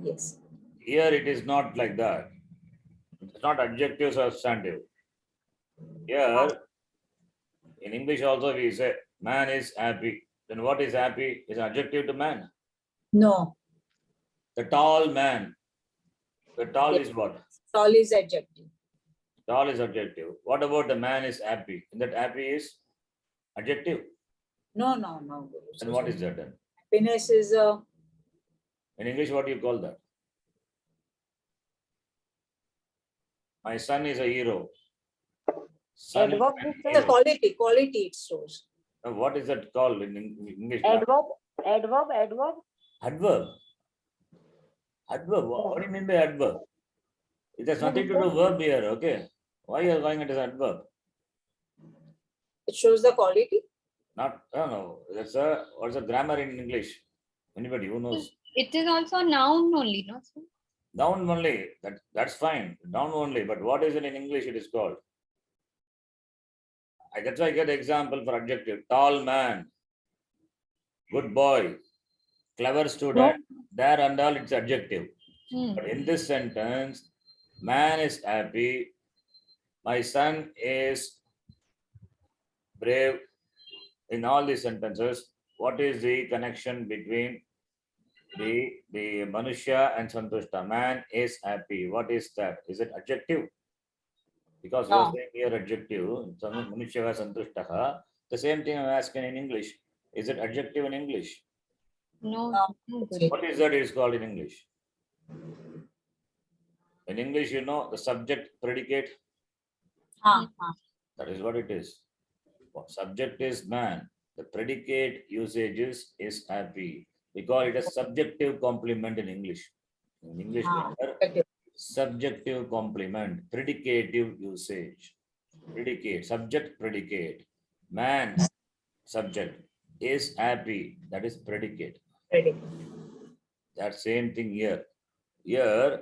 Yes. Here it is not like that. It's not adjective substantive. Here in English also we say man is happy. Then what is happy is an adjective to man. No. The tall man. The tall Yes. is what? Tall is adjective. Tall is adjective. What about the man is happy? That happy is adjective. No. Then what is that then? Happiness is In English, what do you call that? My son is a hero. Son is Adverb an is the hero. quality it shows. What is that called in English? adverb. Adverb. Adverb. What do you mean by adverb? It has nothing to do verb here, okay? Why are you calling it as adverb? It shows the quality. Not, I don't know. That's a, what's the grammar in English? Anybody who knows? It is also noun only, no? Sir? Noun only. That's fine. Noun only. But what is it in English? It is called. That's why I get the example for adjective. Tall man. Good boy. Clever student. There and all it's adjective. But in this sentence, man is happy. My son is brave. In all these sentences, what is the connection between the Manushya and Santushta? Man is happy. What is that? Is it adjective? Because you are No. saying here adjective, Manushya Santushta. The same thing I'm asking in English. Is it adjective in English? No. No. No good. What is that it is called in English? In English, you know, the subject predicate. That is what it is. Subject is man. The predicate usage is happy. We call it a subjective complement in English. In English grammar, subjective complement, predicative usage. Predicate, subject predicate. Man, subject, is happy. That is predicate. That same thing here. Here,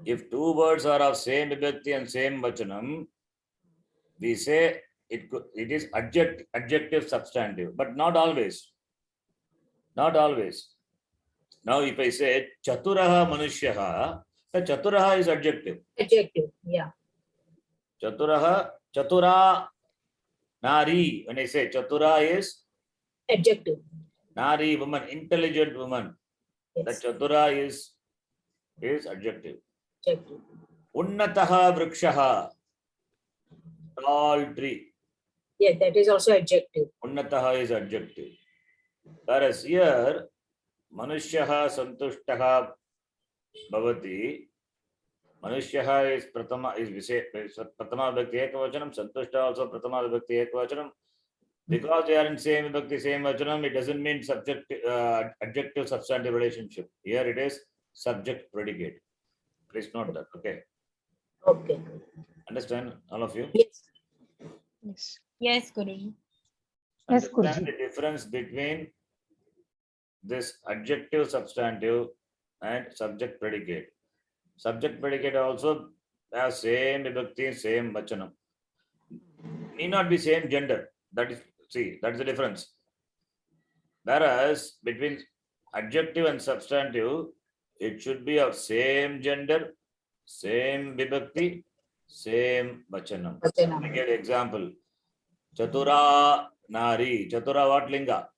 if two words are of same vibhakti and same vachanam, we say it is adjective substantive, but not always. Not always. Now, if I say Chaturaha Manushyaha, the Chaturaha is adjective. Adjective, yeah. Chaturaha, Chatura Nari. When I say Chatura is Adjective. Nari, woman, intelligent woman. Yes. The Chatura is adjective. Adjective. Unnataha Vrikshaha, tall tree. Yeah, that is also adjective. Unnataha is adjective. Whereas here, Manushyaha Santushtaha Bhavati. Manushyaha is Pratama, is Pratama Vibhakti Ekavachanam, Santushta also Pratama Vibhakti Ekavachanam. Because they are in same Vibhakti, same Vachanam, it doesn't mean subject, adjective substantive relationship. Here it is subject predicate. Please note that, okay? Okay. Understand, all of you? Yes. Yes. Yes, Guruji. Yes, Understand Guruji. the difference between this adjective substantive and subject predicate. Subject predicate also have same vibhakti, same vachanam. Need not be same gender. That is, see, that is the difference. Whereas between adjective and substantive, it should be of same gender, same vibhakti, same vachanam. Vachanam. I give example. Chatura Nari. Chatura what linga?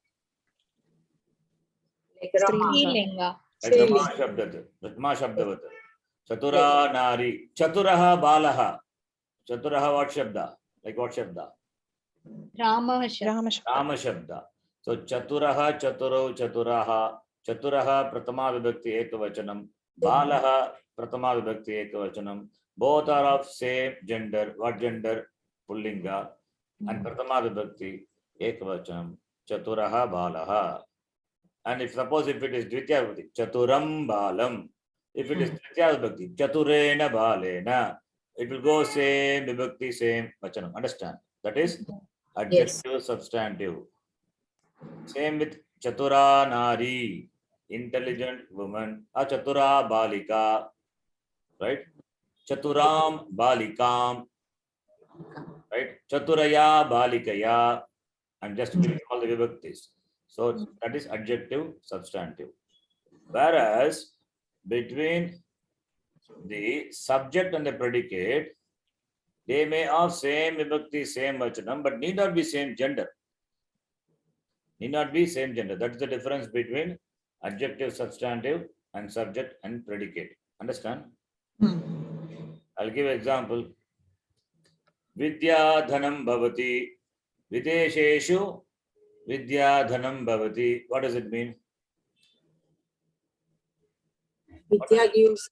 Like Rama. Strilinga. Like Rama Shabdat. Rama Shabdavat. Chatura Nari. Chaturaha Balaha. Chaturaha what Shabda? Like what Shabda? Rama. Rama Shabda. Rama Shabda. So Chaturaha, Chaturo, Chaturaha. Chaturaha Pratama Vibhakti Ekavachanam. Balaha Pratama Vibhakti Ekavachanam. Both are of same gender. What gender? Pullinga. And Pratama Vibhakti Ekavachanam. Chaturaha Balaha. And if suppose if it is Dvitya Vibhakti, Chaturam Balam. If it is Tritiya Vibhakti, Chaturena Balena. It will go same Vibhakti, same Vachanam. Understand? That is adjective, substantive. Same with Chatura Nari, intelligent woman. Chatura Balika, right? Chaturam Balikam, right? Chaturaya Balikaya. I'm just giving all the vibhaktis. So that is adjective, substantive. Whereas between the subject and the predicate, they may have same vibhakti, same vachanam, but need not be same gender. Need not be same gender. That is the difference between adjective, substantive, and subject and predicate. Understand? I'll give an example. Vidya dhanam bhavati. Videsheshu vidya dhanam bhavati. What does it mean? Vidya gives,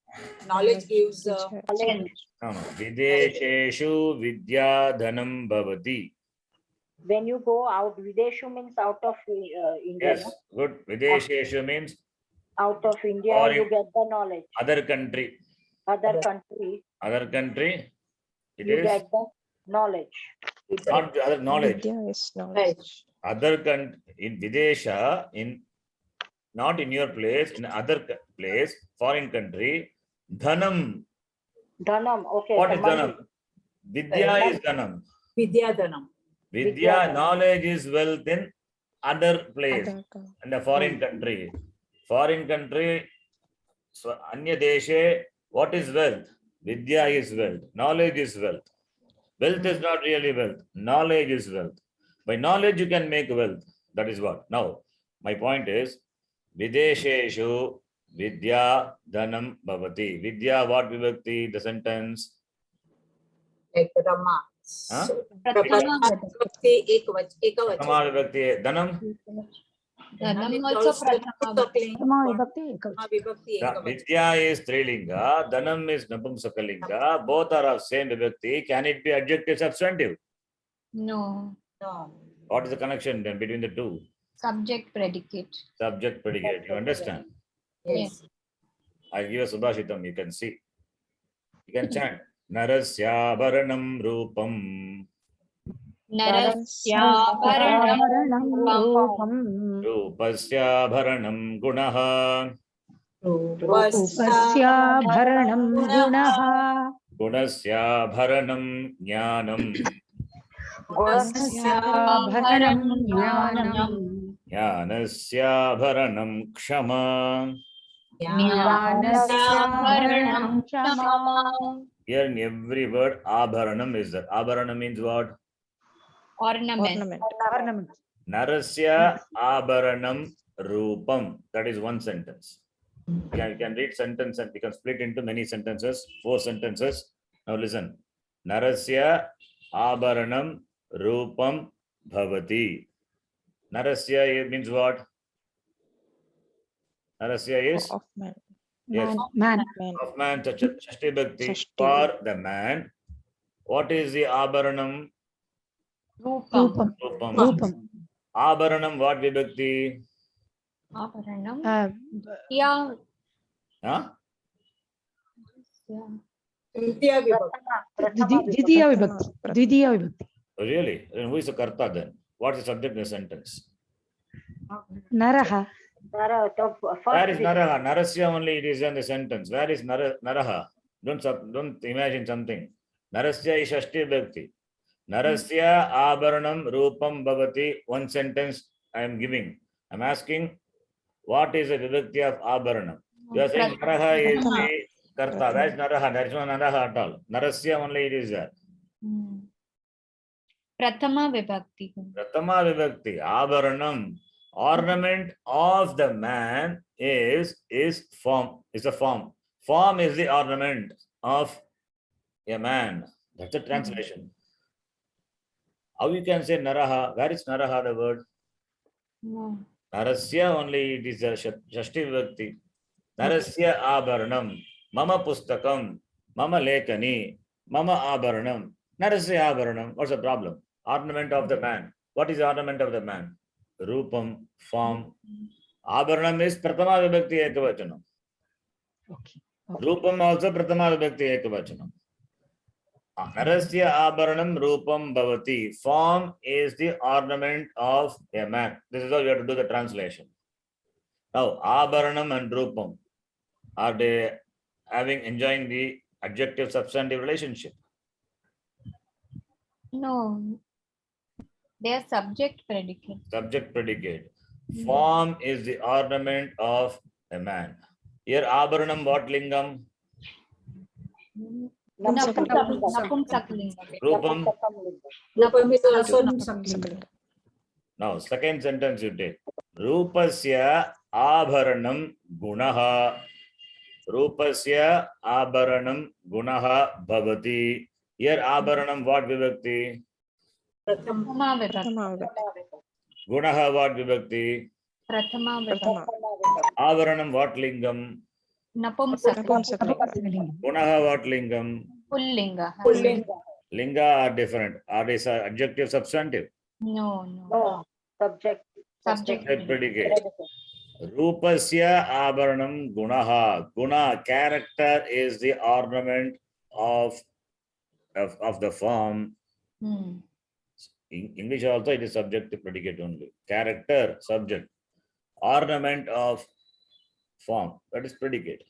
knowledge gives, Knowledge. No. Videsheshu vidya dhanam bhavati. When you go out, Videshu means out of India. Yes, good. Videsheshu means Out of India, Foreign. you get the knowledge. other country. Other country, Other country, it you is get the knowledge. not the other knowledge. Vidya is knowledge. Other country in Videsha, in not in your place, in other place, foreign country, dhanam. Dhanam, okay. What the is money. dhanam? Vidya is dhanam. Vidya Dhanam. Vidya, knowledge is wealth in other place, Other in the foreign country. Foreign country, so Anya Deshe, what is wealth? Vidya is wealth. Knowledge is wealth. Wealth is not really wealth. Knowledge is wealth. By knowledge, you can make wealth. That is what. Now, my point is, Videsheshu Vidya Dhanam Bhavati. Vidya, what vibhakti? The sentence. Like Rama. Huh? So, Pratama Vibhakti, Ekavachan. Pratama vibhakti. Dhanam. Dhanam is also also Pratama Pratama Pratama vibhakti Vibhakti, Ekavachan. Vidya is Strilinga. Dhanam is Napumsakalinga. Both are of same vibhakti. Can it be adjective, substantive? No. No. What is the connection then between the two? Subject predicate. Subject, predicate. You understand? Yes. I give a Subhashitam, you can see. You can chant. Narasya Bharanam Rupam. Narasya Varanam Rupam. Rupasya Bharanam Gunaha. Upasya bharanam gunaha. Gunasya Bharanam Jnanam. Gunasya bharanam jnanam. Jnanasya Bharanam Kshama. Jnanasya bharanam kshama. Here in every word, Abharanam is there. Abharana means what? Ornament. Ornament. Ornament. Narasya Abharanam Rupam. That is one sentence. You can read sentence and we can split into many sentences, 4 sentences. Now listen. Narasya Abharanam Rupam Bhavati. Narasya means what? Narasya is Of man. yes, Man. Man. of man, Shashti Bhakti. Shashti. For the man. What is the Abharanam? Rupam. Rupam. Rupam. Abharanam, what vibhakti? Aparanam. Yeah. Huh? Vidya Vibhakti. Dvitiya vibhakti. Dvitiya vibhakti. Oh, really? Then who is the karta then? What is the subject in the sentence? Naraha. Where is Naraha? Narasya only it is in the sentence. Where is Naraha? Don't imagine something. Narasya is Shashti Bhakti. Narasya Abharanam Rupam Bhavati. One sentence I am giving. I am asking, what is the vibhakti of Abharanam? You are saying Naraha is the Karta. That is Naraha. There is no Naraha at all. Narasya only it is there. Prathama vibhakti. Pratama vibhakti. Abharanam. Ornament of the man is form. Is a form. Form is the ornament of a man. That's the translation. How you can say Naraha? Where is Naraha the word? No. Narasya only it is a Shashti vibhakti. Narasya Abharanam. Mama Pustakam. Mama Lekani. Mama Abharanam. Narasya Abharanam. What's the problem? Ornament of the man. What is the ornament of the man? Rupam, form. Abharanam is Pratama vibhakti ekavachanam. Okay. Rupam also Pratama vibhakti ekavachanam. Narasya Abharanam Rupam Bhavati. Form is the ornament of a man. This is how you have to do the translation. Now, Abharanam and Rupam, are they enjoying the adjective substantive relationship? No. They are subject predicate. Subject predicate. Form is the ornament of a man. Here, Abharanam, what lingam? Napumsakalinga. Rupam. Rupam is also Napumsakalinga. Now, second sentence you take. Rupasya Abharanam Gunaha. Rupasya Abharanam Gunaha Bhavati. Here, Abharanam, what vibhakti? Prathama vibhakti. Pratama vibhakti. Gunaha, what vibhakti? Prathama vibhakti. Pratama. Abharanam, what lingam? Napumsakalinga. Napumsakalinga. Gunaha, what lingam? Pullinga. Pullinga. Linga are different. Are they adjective substantive? No. No. Subject. Subject Predicate. Rupasya Abharanam Gunaha. Guna, character is the ornament of the form. In English also it is subject to predicate only. Character, subject. Ornament of form, that is predicate.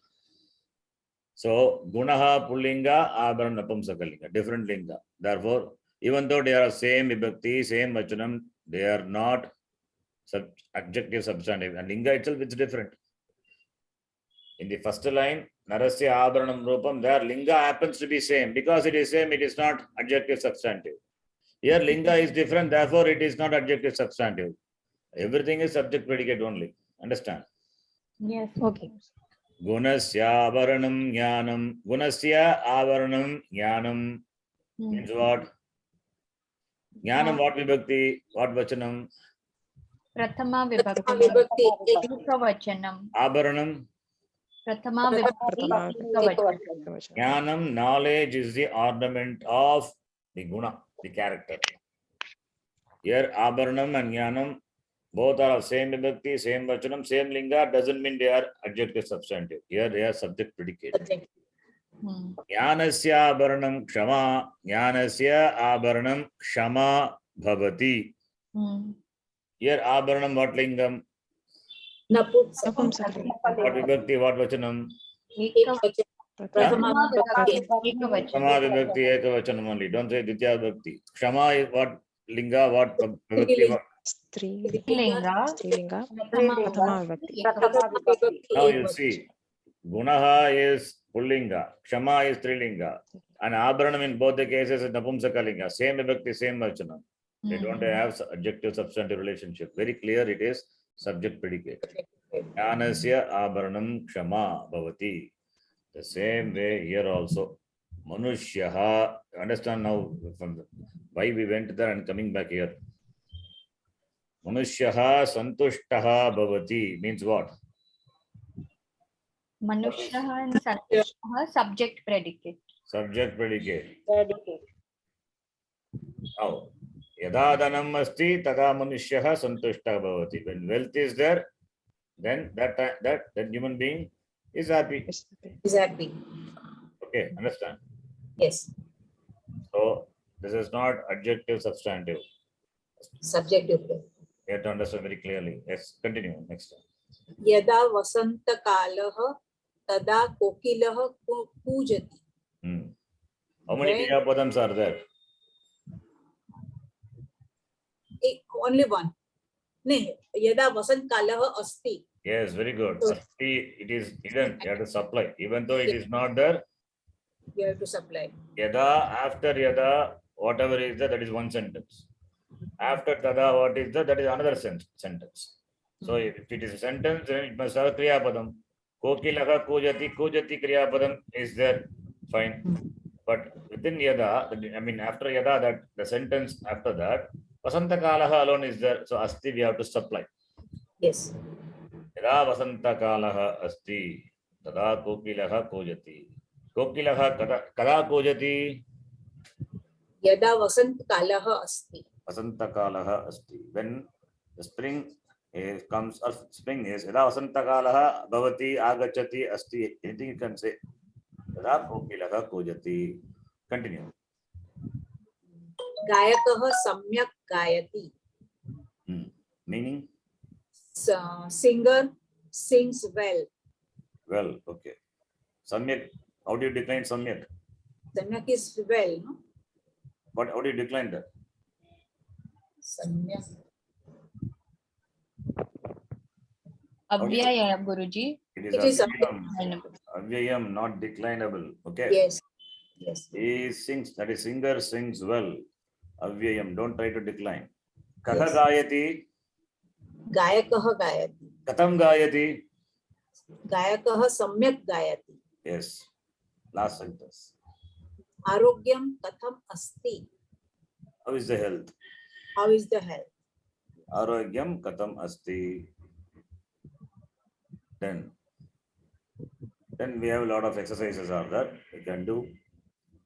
So, Gunaha Pullinga, Abharanam Napumsakalinga, different linga. Therefore, even though they are same vibhakti, same vachanam, they are not adjective substantive. And linga itself is different. In the first line, Narasya Abharanam Rupam, there linga happens to be same. Because it is same, it is not adjective substantive. Here linga is different, therefore it is not adjective substantive. Everything is subject predicate only. Understand? Yes. Okay. Gunasya Abharanam Jnanam. Gunasya Abharanam Jnanam means what? Jnanam, what vibhakti? What vachanam? Prathama vibhakti. Vibhakti. Ekavachanam. Abharanam. Prathama vibhakti. Pratama Ekavachanam. Jnanam, knowledge is the ornament of the guna, the character. Here, Abharanam and Jnanam, both are of same vibhakti, same vachanam, same linga, doesn't mean they are adjective substantive. Here, they are subject predicate. Jnanasya Abharanam Kshama, Jnanasya Abharanam Kshama Bhavati. Here, Abharanam, what lingam? Napumsakalinga. What vibhakti, what vachanam? Prathama vibhakti. Ekavachanam. Kshama vibhakti, ekavachanam only. Don't say Ditya vibhakti. Kshama is what linga, what vibhakti? What? Strilinga. Strilinga. Prathama Pratama vibhakti. Vibhakti. Now you see, Gunaha is Pullinga, Kshama is Strilinga, and Abharanam in both the cases is Napumsakalinga. Same vibhakti, same vachanam. They don't have adjective substantive relationship. Very clear it is subject predicate. Jnanasya Abharanam Kshama Bhavati. The same way here also. Manushyaha. Understand now why we went there and coming back here. Manushyaha Santushtaha Bhavati means what? Manushyaha and Santushtaha, subject predicate. Subject predicate. Now, yada dhanam asti tada manushyaha santushtaha bhavati. When wealth is there, then that human being is happy. Is happy. Okay, understand? Yes. So this is not adjective substantive. Subjective. You have to understand very clearly. Yes, continue. Next. Yada vasanta kalaha tada kokilaha pujati. How many kriyapadams are there? only one. Ne, yada vasant kalah asti. Yes, very good. So- Asti, it is hidden. You have to supply. Even though it is not there, You have to supply. yada, after yada, whatever is there, that is one sentence. After tada, what is there, that is another sentence. So if it is a sentence, then it must have kriya padam. Kokilaha kujati, kujati kriya padam is there. Fine. But within yada, I mean after yada, that the sentence after that, vasanta kalaha alone is there. So asti we have to supply. Yes. यदा वसन्तकालः अस्ति तदा कोकिलः कूजति कोकिलः कदा कूजति Yada vasant kalah asti. वसन्तकालः अस्ति when the spring comes or spring is यदा वसन्तकालः भवति आगच्छति अस्ति anything you can say तदा कोकिलः कूजति continue Gayakah samyak gayati. meaning Singer sings well. okay samyak how do you decline samyak Samyak is well, no? what how do you decline that Samyak. Avyaya, Guruji. it It is avyayam not declinable okay Yes. Yes. He sings, that is singer sings well. Avyayam, don't try to decline. Kaha Yes. gayati, Gayakah gayati. katam gayati. Gayakah samyak gayati. Yes, last sentence. Arogyam katham asti. How is the health? How is the health? Arogyam katam asti. Then we have a lot of exercises are there we can do.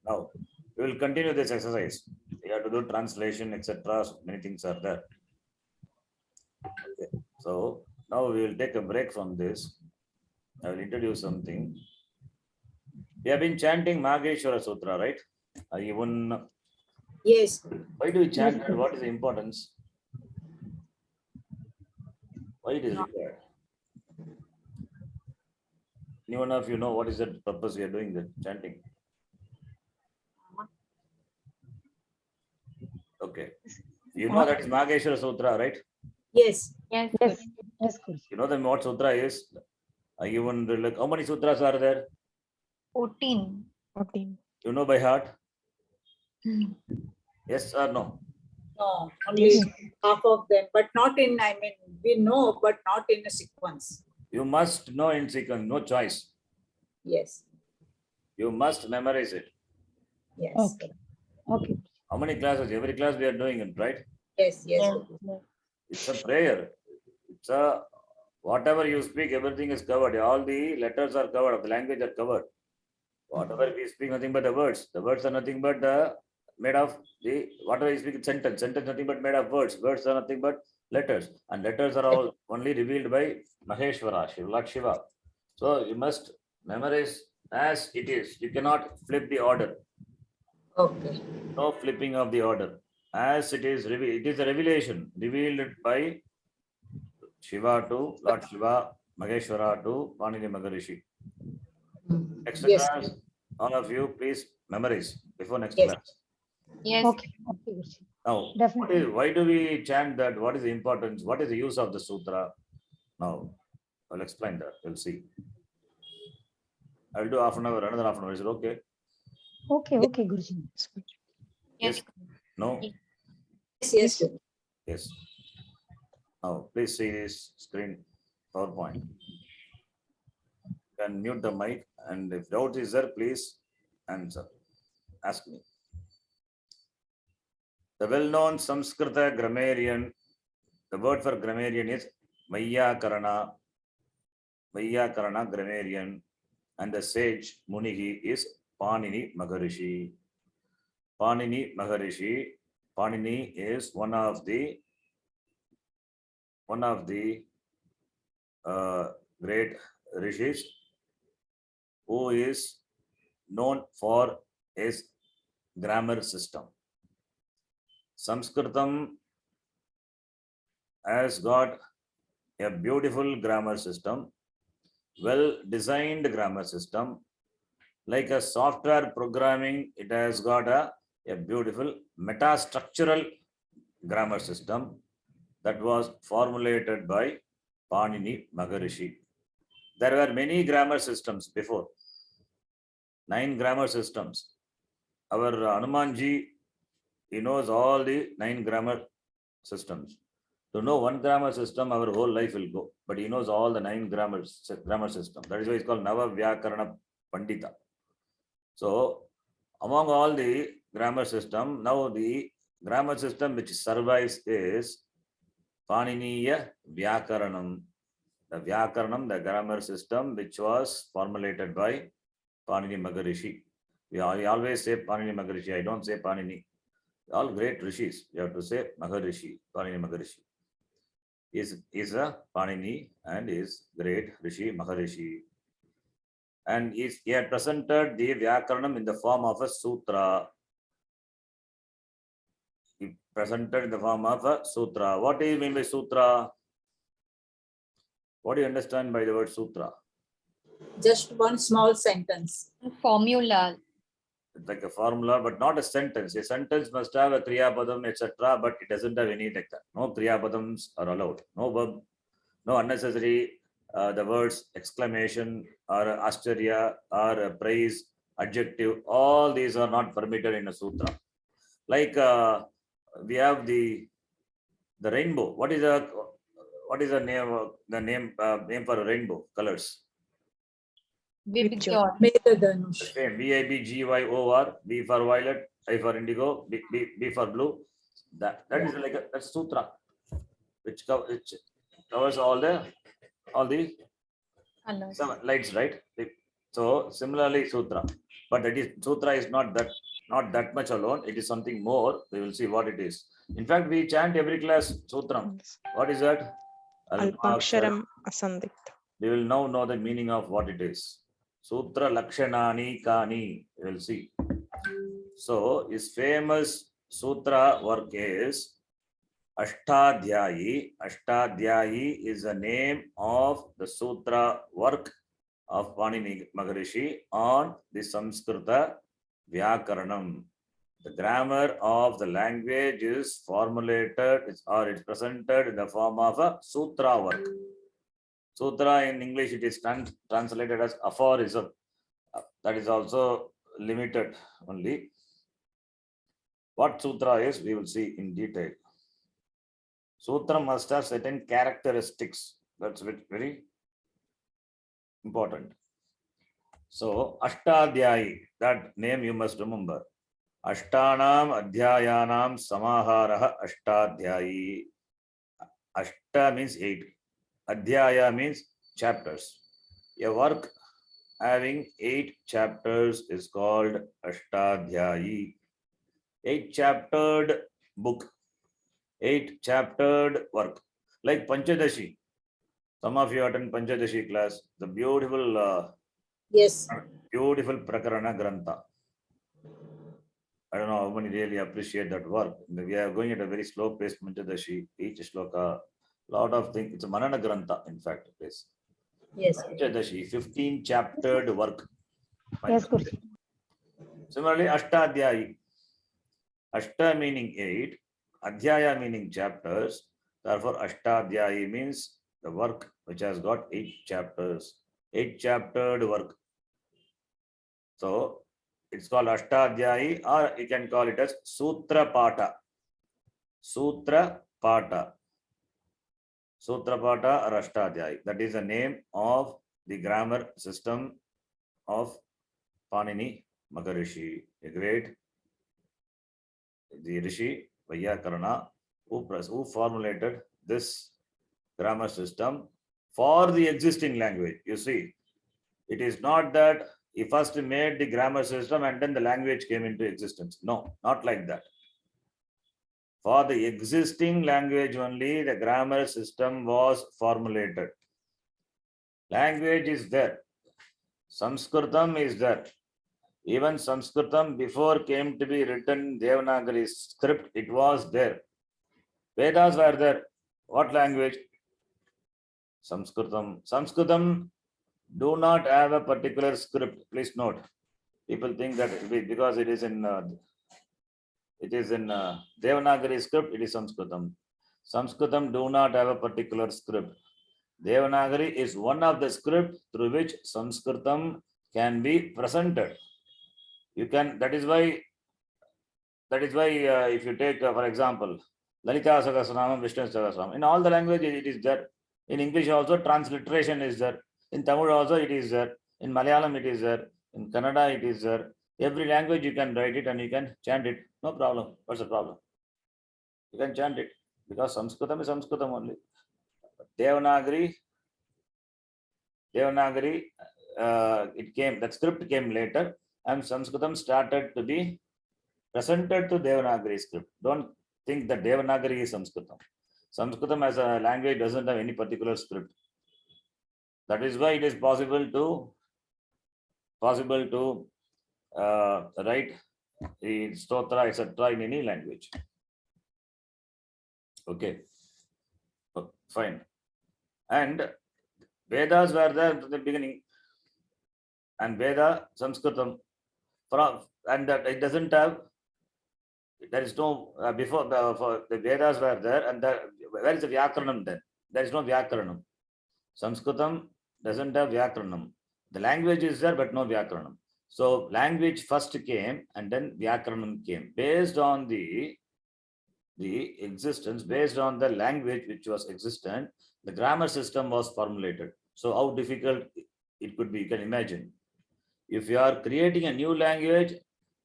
Now, we will continue this exercise. We have to do translation, etc. Many things are there. Okay. So, now we will take a break from this. I will introduce something. We have been chanting Mageshwara Sutra, right? Even Yes. why do we chant that? What is the importance? Why it is required? Anyone of you know what is the purpose we are doing the chanting? Okay. You know that is Mageshwara Sutra, right? Yes. Yes, Yes, Guruji. yes, Guruji. You know then what sutra is? Even like how many sutras are there? 14. 14. You know by heart? Yes or no? No, only half of them, but not in, I mean, we know, but not in a sequence. You must know in sequence, no choice. Yes. You must memorize it. Yes. Okay. Okay. How many classes? Every class we are doing it, right? Yes. Yes. Yes, Guru. yes. It's a prayer. It's a whatever you speak, everything is covered. All the letters are covered, the language are covered. Whatever we speak, nothing but the words. The words are nothing but made of the whatever you speak, sentence. Sentence nothing but made of words. Words are nothing but letters. And letters are all only revealed by Maheshwara, Shiva. So you must memorize as it is. You cannot flip the order. Okay. No flipping of the order. As it is revealed, it is a revelation revealed by Shiva to Lord Shiva, Maheshwara to Panini Maharishi. Next Yes. class, all of you please memorize before next Yes. class. Yes. Okay. Okay, Guruji. Now, Definitely. why do we chant that? What is the importance? What is the use of the sutra? Now, I'll explain that. We'll see. I'll do half an hour, another half an hour. Is it okay? Okay, okay, Guruji. Yes. No? Yes. Yes. Guru. Yes. Now, please see this screen, PowerPoint. You can mute the mic, and if doubt is there, please answer. Ask me. The well-known Saṃskṛta grammarian, the word for grammarian is Vaiyakarana grammarian, and the sage Munihi is Panini Maharishi. Panini is one of the great rishis who is known for his grammar system. Saṃskṛtam has got a beautiful grammar system, well-designed grammar system. Like a software programming, it has got a beautiful metastructural grammar system. that was formulated by Panini Maharishi. There were many grammar systems before, 9 grammar systems. Our Hanumanji, he knows all the 9 grammar systems. To know one grammar system, our whole life will go. But he knows all the 9 grammar system. That is why it's called Nava Vyakarana Pandita. So, among all the grammar system, now the grammar system which survives is Paniniya Vyakaranam. The Vyakaranam, the grammar system which was formulated by Panini Maharishi. We always say Panini Maharishi. I don't say Panini. All great rishis. You have to say Maharishi, Panini Maharishi. Is a Panini and is great Rishi Maharishi. And he had presented the Vyakaranam in the form of a sutra. He presented in the form of a sutra. What do you mean by sutra? What do you understand by the word sutra? Just one small sentence. Formula. It's like a formula, but not a sentence. A sentence must have a Kriya Padam, etc., but it doesn't have any like that. No Kriya Padams are allowed. No verb, no unnecessary the words exclamation or Ascharya or praise, adjective. All these are not permitted in a sutra. Like we have the rainbow. What is the name for rainbow colors? Vibgyor. Megadanush. Same. VIBGYOR. V for violet, I for indigo, B for blue. That is like a sutra, which covers all the Colors. lights, right? So similarly, sutra, but sutra is not that much alone. It is something more. We will see what it is. In fact, we chant every class sutram. What is that? Alpaksharam asandikta. We will now know the meaning of what it is. Sutra Lakshanani Kani. We will see. So his famous sutra work is Ashtadhyayi. Ashtadhyayi is the name of the sutra work of Panini Maharishi on the Saṃskṛta Vyakaranam. The grammar of the language is formulated or it's presented in the form of a sutra work. Sutra in English, it is translated as aphorism. That is also limited only. What sutra is, we will see in detail. Sutra must have certain characteristics. That's very important. So, Ashtadhyayi, that name you must remember. Ashtanam Adhyayanam Samaharaha Ashtadhyayi. Ashta means 8. Adhyaya means chapters. A work having 8 chapters is called Ashtadhyayi. 8-chaptered book. 8-chaptered work. Like Panchadashi. Some of you attend Panchadashi class. The beautiful Yes. beautiful Prakarana Grantha. I don't know how many really appreciate that work. We are going at a very slow pace, Panchadashi, each shloka, lot of things. It's a Manana Grantha, in fact, it is. Yes. Panchadashi, 15-chaptered work. Yes, Guruji. Similarly, Ashtadhyayi. Ashta meaning 8, Adhyaya meaning chapters. Therefore, Ashtadhyayi means the work which has got 8 chapters. 8-chaptered work. So, it's called Ashtadhyayi, or you can call it as Sutra Pata. Sutra Pata. Sutra Pata or Ashtadhyayi. That is the name of the grammar system of Panini Maharishi, a great the Rishi Vyakarana who formulated this grammar system for the existing language. You see, it is not that he first made the grammar system and then the language came into existence. No, not like that. For the existing language only, the grammar system was formulated. Language is there. Saṃskṛtam is there. Even Saṃskṛtam before came to be written Devanagari script, it was there. Vedas were there. What language? Saṃskṛtam. Saṃskṛtam do not have a particular script. Please note. People think that because it is in Devanagari script, it is Saṃskṛtam. Saṃskṛtam do not have a particular script. Devanagari is one of the script through which Saṃskṛtam can be presented. You can, that is why if you take, for example, Lalita Sahasranam, Vishnu Sahasranam, in all the languages it is there. In English also transliteration is there. In Tamil also it is there. In Malayalam it is there. In Kannada it is there. Every language you can write it and you can chant it. No problem. What's the problem? You can chant it because Saṃskṛtam is Saṃskṛtam only. Devanagari, it came, that script came later, and Saṃskṛtam started to be presented to Devanagari script. Don't think that Devanagari is Saṃskṛtam. Saṃskṛtam as a language doesn't have any particular script. That is why it is possible to write the stotra, etc. in any language. Okay, fine. And Vedas were there from the beginning, and Veda Saṃskṛtam, and that it doesn't have. There is no before the Vedas were there, and where is the Vyakaranam then? There is no Vyakaranam. Saṃskṛtam doesn't have Vyakaranam. The language is there, but no Vyakaranam. So language first came, and then Vyakaranam came. Based on the existence, based on the language which was existent, the grammar system was formulated. So how difficult it could be, you can imagine. If you are creating a new language,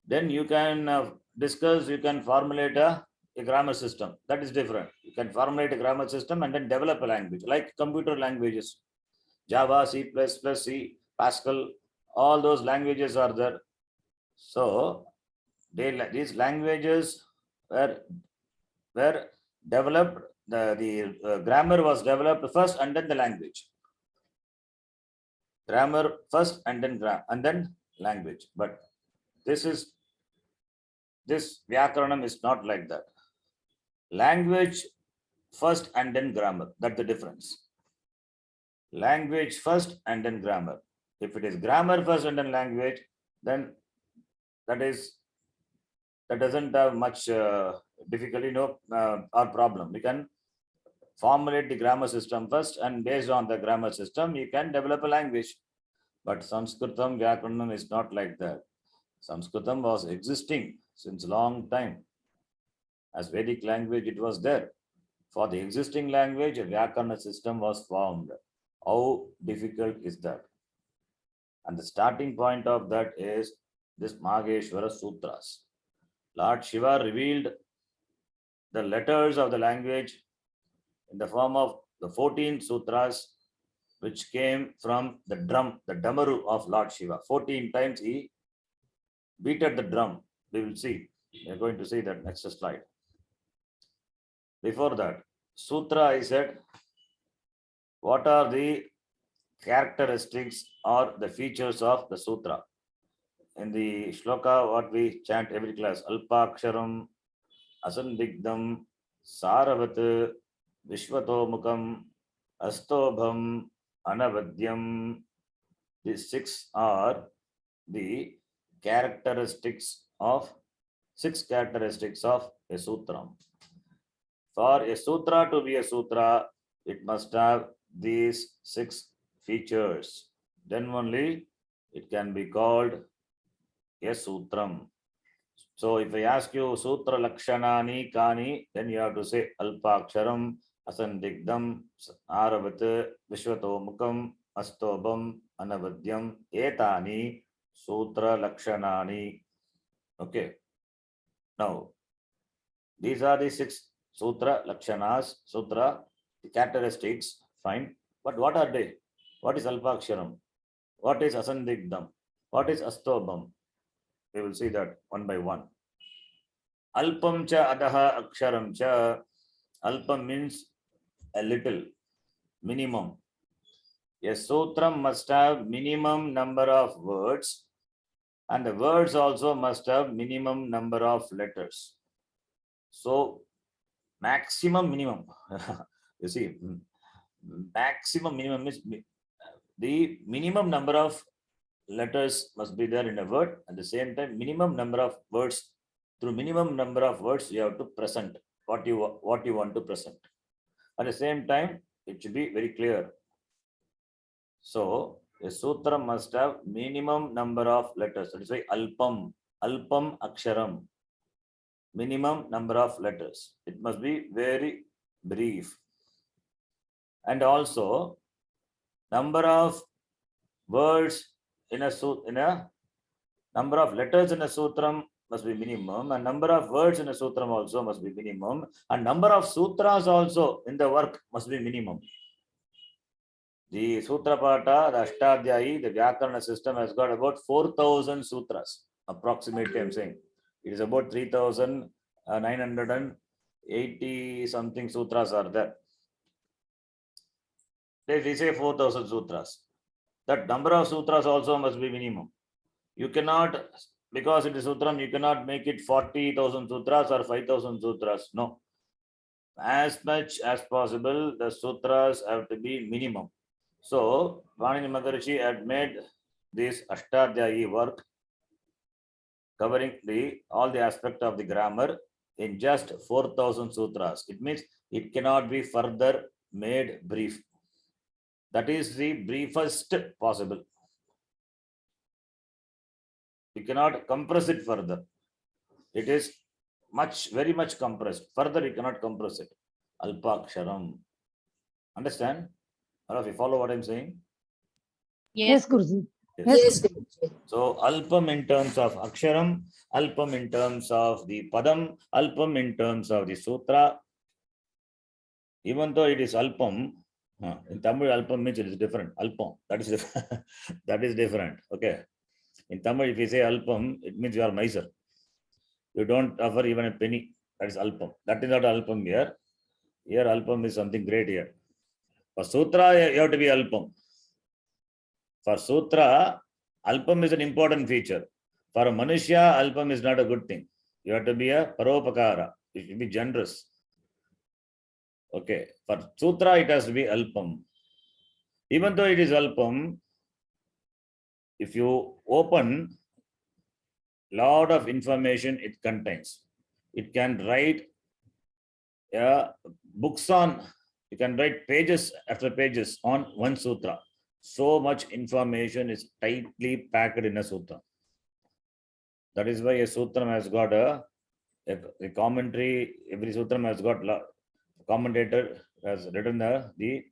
then you can discuss, you can formulate a grammar system. That is different. You can formulate a grammar system and then develop a language, like computer languages. Java, C++, C, Pascal, all those languages are there. So these languages were developed, the grammar was developed first and then the language. Grammar first and then language. But this Vyakaranam is not like that. Language first and then grammar. That's the difference. Language first and then grammar. If it is grammar first and then language, then that doesn't have much difficulty, or problem. We can formulate the grammar system first, and based on the grammar system, you can develop a language. But Saṃskṛtam Vyakaranam is not like that. Saṃskṛtam was existing since long time. As Vedic language, it was there. For the existing language, a Vyakarana system was formed. How difficult is that? And the starting point of that is this Maheshwara Sutras. Lord Shiva revealed the letters of the language in the form of the 14 sutras, which came from the drum, the damaru of Lord Shiva. 14 times he beated the drum. We will see. We are going to see that next slide. Before that, Sutra, I said, what are the characteristics or the features of the Sutra? In the shloka, what we chant every class, Alpaksharam, Asandigdam, Saravat, Vishwatomukam, Astobham, Anavadyam. These six are the six characteristics of a sutra. For a sutra to be a sutra, it must have these six features. Then only it can be called a sutram. So if I ask you sutra lakshanani kani, then you have to say alpaksharam, asandigdam, aravat, vishwatomukam, astobam, anavadyam, etani, sutra lakshanani. Okay. Now, these are the six sutra lakshanas, sutra characteristics. Fine. But what are they? What is alpaksharam? What is asandigdam? What is astobam? We will see that one by one. Alpam cha adaha aksharam cha. Alpam means a little, minimum. A sutram must have minimum number of words, and the words also must have minimum number of letters. So maximum minimum. You see, maximum minimum is the minimum number of letters must be there in a word. At the same time, minimum number of words, through minimum number of words, you have to present what you want to present. At the same time, it should be very clear. So a sutra must have minimum number of letters. That is why alpam, alpam aksharam. Minimum number of letters. It must be very brief. And also number of words in a number of letters in a sutram must be minimum, and number of words in a sutram also must be minimum, and number of sutras also in the work must be minimum. The Sutra Pata, the Ashtadhyayi, the Vyakarana system has got about 4,000 sutras, approximately I'm saying. It is about 3,980 something sutras are there. They say 4,000 sutras. That number of sutras also must be minimum. You cannot, because it is sutram, you cannot make it 40,000 sutras or 5,000 sutras. No. As much as possible, the sutras have to be minimum. So, Vanini Maharishi had made this Ashtadhyayi work covering all the aspect of the grammar in just 4,000 sutras. It means it cannot be further made brief. That is the briefest possible. You cannot compress it further. It is very much compressed. Further, you cannot compress it. Alpaksharam. Understand? All of you follow what I'm saying? Yes, Guruji. Yes, Guruji. So alpam in terms of aksharam, alpam in terms of the padam, alpam in terms of the sutra. Even though it is alpam, in Tamil alpam means it is different. Alpam, that is different. That is different. Okay. In Tamil, if you say alpam, it means you are miser. You don't offer even a penny. That is alpam. That is not alpam here. Here alpam is something great here. For sutra, you have to be alpam. For sutra, alpam is an important feature. For a manushya, alpam is not a good thing. You have to be a paropakara. You should be generous. Okay. For sutra, it has to be alpam. Even though it is alpam, if you open lot of information it contains, it can write books on, you can write pages after pages on one sutra. So much information is tightly packed in a sutra. That is why a sutra has got a commentary. Every sutra has got commentator has written the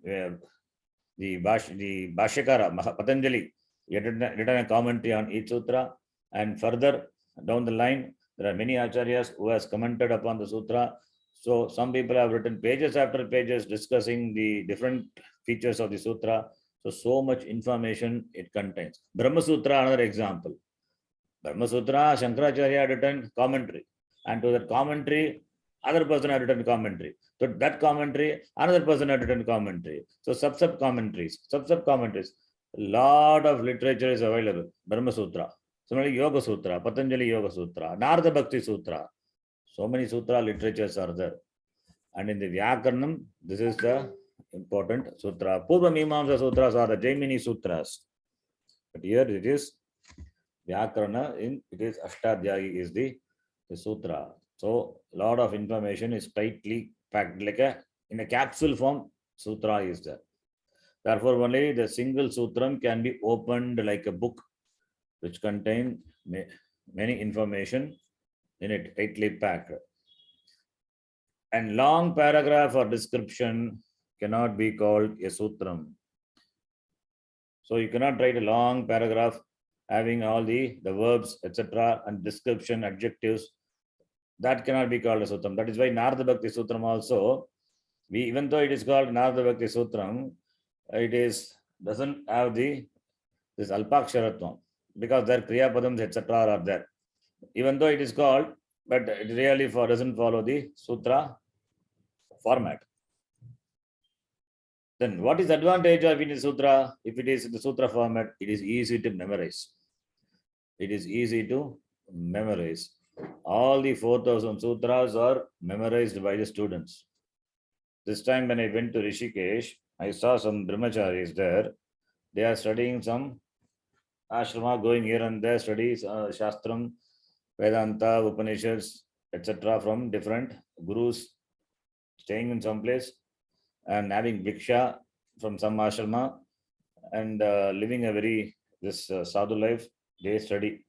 Bhashyakara, Patanjali, he had written a commentary on each sutra, and further down the line, there are many acharyas who has commented upon the sutra. So some people have written pages after pages discussing the different features of the sutra. So much information it contains. Brahma Sutra, another example. Brahma Sutra, Shankaracharya had written commentary, and to that commentary, other person had written commentary. So that commentary, another person had written commentary. So sub commentaries. A lot of literature is available. Brahma Sutra. Similarly, Yoga Sutra, Patanjali Yoga Sutra, Narada Bhakti Sutra. So many sutra literatures are there. And in the Vyakaranam, this is the important sutra. Purva Mimamsa Sutras are the Jaimini Sutras. But here it is Vyakarana, it is Ashtadhyayi is the sutra. So a lot of information is tightly packed like in a capsule form. Sutra is there. Therefore, only the single sutram can be opened like a book, which contain many information in it, tightly packed. And long paragraph or description cannot be called a sutram. So you cannot write a long paragraph having all the verbs, etc., and description, adjectives. That cannot be called a sutram. That is why Narada Bhakti Sutram also, even though it is called Narada Bhakti Sutram, it doesn't have this alpaksharatvam, because their kriya padams, etc., are there. Even though it is called, but it really doesn't follow the sutra format. Then what is the advantage of in the sutra? If it is in the sutra format, it is easy to memorize. It is easy to memorize. All the 4,000 sutras are memorized by the students. This time when I went to Rishikesh, I saw some brahmacharis there. They are studying some ashrama, going here and there, studies Shastram, Vedanta, Upanishads, etc., from different gurus, staying in some place. and having Viksha from some ashrama and living a very sadhu life. They study.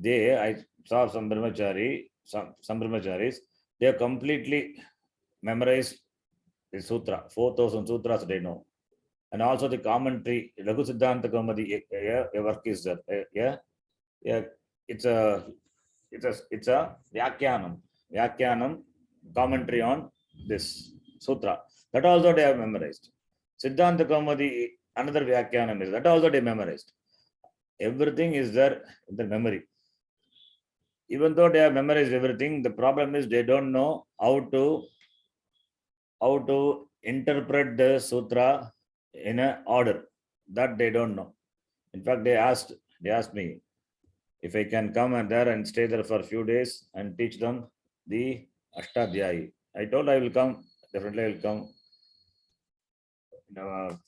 I saw some brahmachari, some brahmacharis, they have completely memorized the sutra, 4,000 sutras they know. And also the commentary, Laghu Siddhanta Kaumadi, a work is that, yeah, it's a Vyakyanam commentary on this sutra. That also they have memorized. Siddhanta Kaumadi, another Vyakyanam is that also they memorized. Everything is there in the memory. Even though they have memorized everything, the problem is they don't know how to interpret the sutra in an order. That they don't know. In fact, they asked me if I can come and there and stay there for a few days and teach them the Ashtadhyayi. I told I will come, definitely I will come.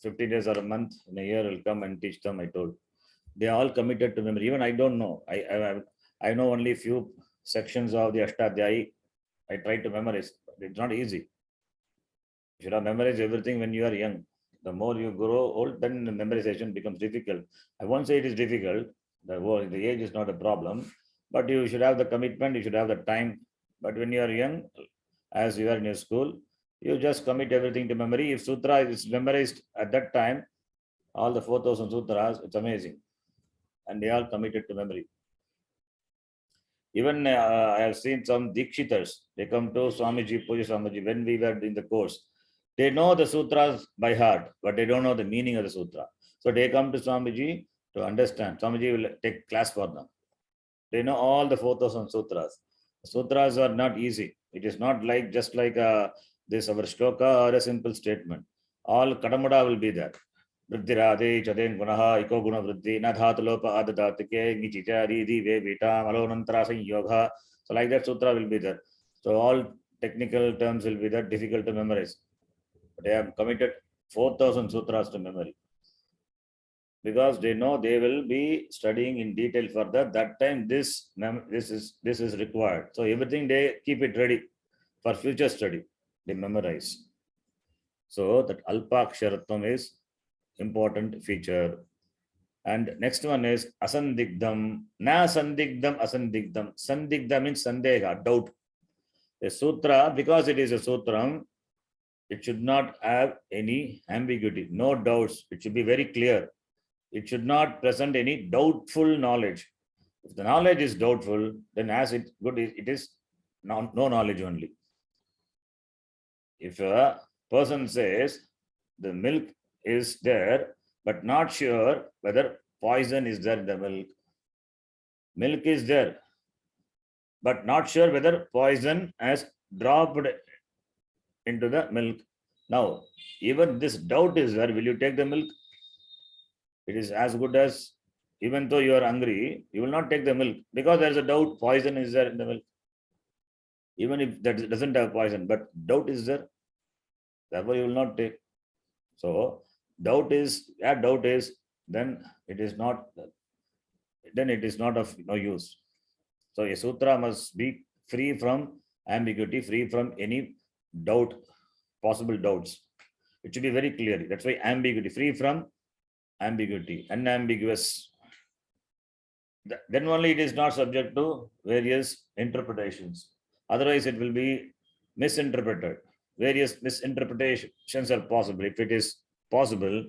15 days or a month, in a year I will come and teach them, I told. They are all committed to memory. Even I don't know. I know only few sections of the Ashtadhyayi. I try to memorize. It's not easy. You should have memorized everything when you are young. The more you grow old, then the memorization becomes difficult. I won't say it is difficult. The age is not a problem, but you should have the commitment. You should have the time. But when you are young, as you are in your school, you just commit everything to memory. If sutra is memorized at that time, all the 4,000 sutras, it's amazing. And they are committed to memory. Even I have seen some Dikshitars, they come to Swamiji, Puja Swamiji, when we were in the course. They know the sutras by heart, but they don't know the meaning of the sutra. So they come to Swamiji to understand. Swamiji will take class for them. They know all the 4,000 sutras. Sutras are not easy. It is not like just like this our shloka or a simple statement. All Kadamada will be there. Vriddhirade, Chaden Gunaha, Iko Guna Vriddhi, Nadhatalopa Adadatike, Nichicha, Ridi, Vevita, Malonantara Yoga. So like that sutra will be there. So all technical terms will be there, difficult to memorize. But they have committed 4,000 sutras to memory. Because they know they will be studying in detail further. That time this is required. So everything they keep it ready for future study. They memorize. So that Alpaksharatvam is important feature. And next one is Asandigdam. Na Sandigdam Asandigdam. Sandigdam means Sandeha, doubt. A sutra, because it is a sutram, it should not have any ambiguity, no doubts. It should be very clear. It should not present any doubtful knowledge. If the knowledge is doubtful, then as it good, it is no knowledge only. If a person says the milk is there, but not sure whether poison is there in the milk. Milk is there, but not sure whether poison has dropped into the milk. Now, even this doubt is there, will you take the milk? It is as good as, even though you are hungry, you will not take the milk because there is a doubt poison is there in the milk. Even if that doesn't have poison, but doubt is there, therefore you will not take. So doubt is, then it is not of no use. So a sutra must be free from ambiguity, free from any doubt, possible doubts. It should be very clear. That's why ambiguity, free from ambiguity, unambiguous. Then only it is not subject to various interpretations. Otherwise, it will be misinterpreted. Various misinterpretations are possible. If it is possible,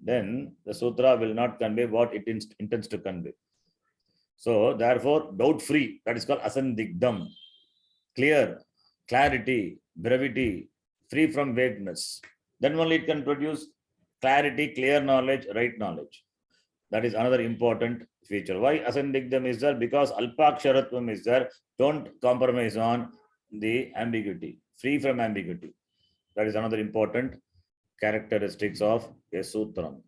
then the sutra will not convey what it intends to convey. So, therefore, doubt-free, that is called asandigdam. Clear, clarity, brevity, free from vagueness. Then only it can produce clarity, clear knowledge, right knowledge. That is another important feature. Why asandigdam is there? Because alpaksharatvam is there. Don't compromise on the ambiguity, free from ambiguity. That is another important characteristics of a sutram.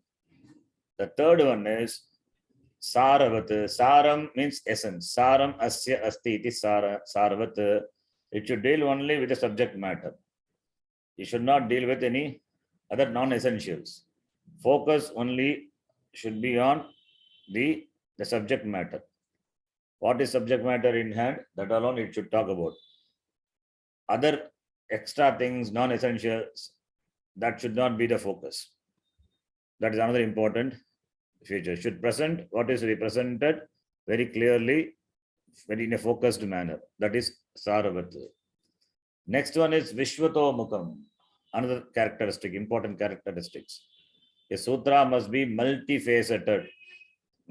The third one is Saravat. Saram means essence. Saram asya asti iti saravat. It should deal only with the subject matter. You should not deal with any other non-essentials. Focus only should be on the subject matter. What is subject matter in hand? That alone it should talk about. Other extra things, non-essentials, that should not be the focus. That is another important feature. Should present what is represented very clearly, very in a focused manner. That is Saravat. Next one is Vishwato Mukam. Another characteristic, important characteristics. A sutra must be multifaceted.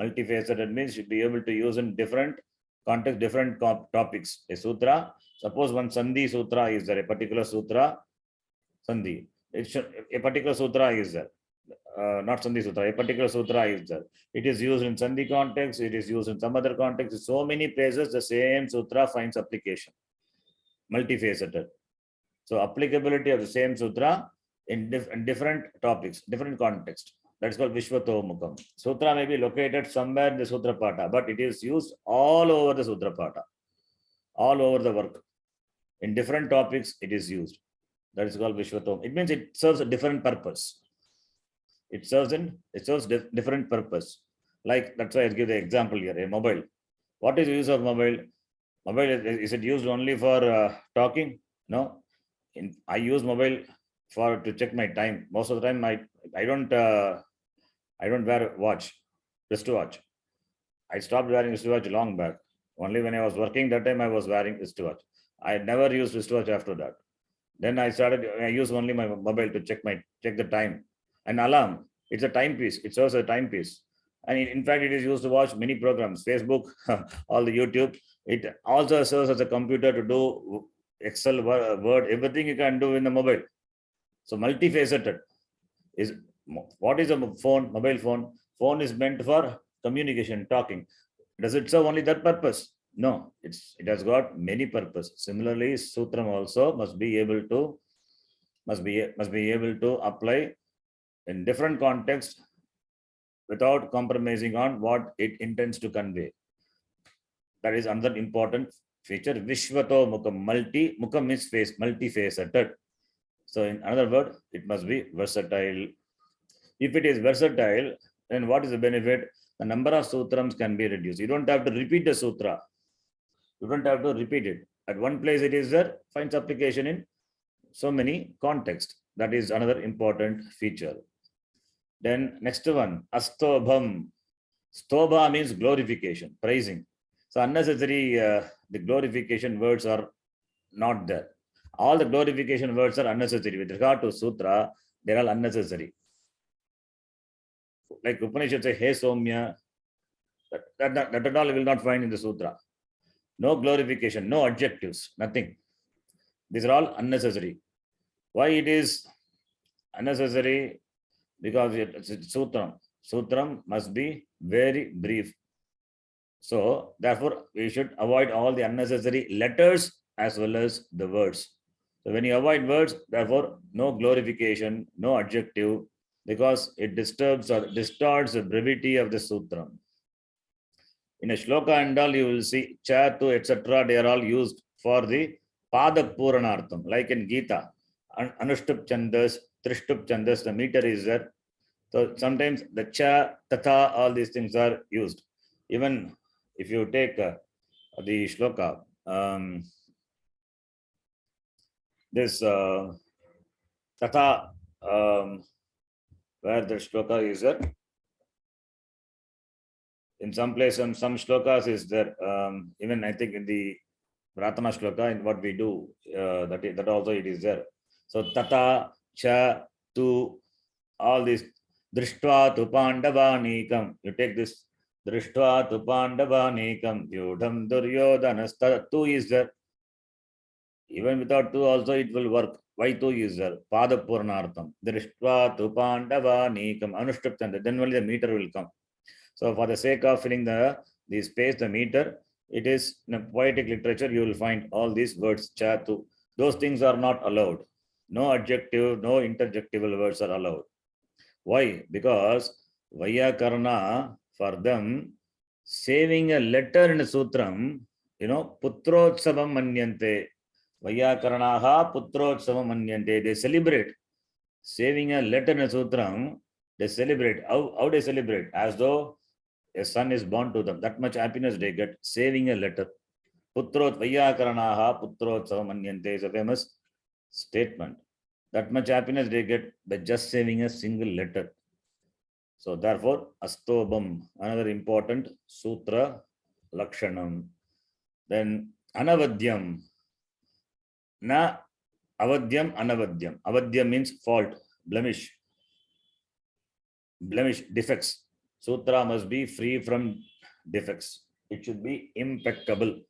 Multifaceted means you should be able to use in different context, different topics. A sutra, suppose one Sandhi sutra is there, a particular sutra, Sandhi. A particular sutra is there. Not Sandhi Sutra, a particular sutra is there. It is used in Sandhi context, it is used in some other context. So many places the same sutra finds application. Multifaceted. So applicability of the same sutra in different topics, different context. That's called Vishwato Mukam. Sutra may be located somewhere in the Sutra Pata, but it is used all over the Sutra Pata, all over the work. In different topics, it is used. That is called Vishwato. It means it serves a different purpose. It serves different purpose. Like that's why I give the example here, a mobile. What is the use of mobile? Mobile, is it used only for talking? No. I use mobile to check my time. Most of the time, I don't wear watch, wristwatch. I stopped wearing wristwatch long back. Only when I was working, that time I was wearing wristwatch. I never used wristwatch after that. Then I use only my mobile to check the time. An alarm, it's a timepiece. It serves as a timepiece. And in fact, it is used to watch many programs, Facebook, all the YouTube. It also serves as a computer to do Excel, Word, everything you can do in the mobile. So multifaceted. What is a phone, mobile phone? Phone is meant for communication, talking. Does it serve only that purpose? No, it has got many purposes. Similarly, Sutram also must be able to apply in different contexts without compromising on what it intends to convey. That is another important feature. Vishwato Mukam. Mukam means face, multifaceted. So in another word, it must be versatile. If it is versatile, then what is the benefit? The number of sutrams can be reduced. You don't have to repeat the sutra. You don't have to repeat it. At one place it is there, finds application in so many contexts. That is another important feature. Then next one, Astobham. Stobha means glorification, praising. So unnecessary, the glorification words are not there. All the glorification words are unnecessary. With regard to sutra, they are all unnecessary. Like Upanishad say, Hey Somya, that at all you will not find in the sutra. No glorification, no adjectives, nothing. These are all unnecessary. Why it is unnecessary? Because it's sutram. Sutram must be very brief. So therefore, we should avoid all the unnecessary letters as well as the words. So when you avoid words, therefore, no glorification, no adjective, because it disturbs or distorts the brevity of the sutram. In a shloka and all, you will see chatu, etc. They are all used for the padak puranartham, like in Gita. Anushtup chandas, trishtup chandas, the meter is there. So sometimes the cha, tata, all these things are used. Even if you take the shloka, this tata, where the shloka is there. In some place, some shlokas is there. Even I think in the Pratana shloka, in what we do, that also it is there. So tata, cha, tu, all these. Drishtva tu pandavanikam. You take this. Drishtva tu pandavanikam. Yudham duryodhanasta. Tu is there. Even without tu also it will work. Why tu is there? Pada purnartham. Drishtva tu pandavanikam. Anushtup. Then only the meter will come. So for the sake of filling the space, the meter, it is in a poetic literature, you will find all these words, cha, tu. Those things are not allowed. No adjective, no interjectable words are allowed. Why? Because Vyakarna, for them, saving a letter in a sutram, putrotsavam manyante. Vyakarnaha putrotsavam manyante. They celebrate. Saving a letter in a sutram, they celebrate. How they celebrate? As though a son is born to them. That much happiness they get, saving a letter. Putrot Vyakarnaha putrotsavam manyante is a famous statement. That much happiness they get by just saving a single letter. So therefore, astobam, another important sutra lakshanam. Then anavadyam, na avadyam, anavadyam. Avadyam means fault, blemish, defects. Sutra must be free from defects. It should be impeccable.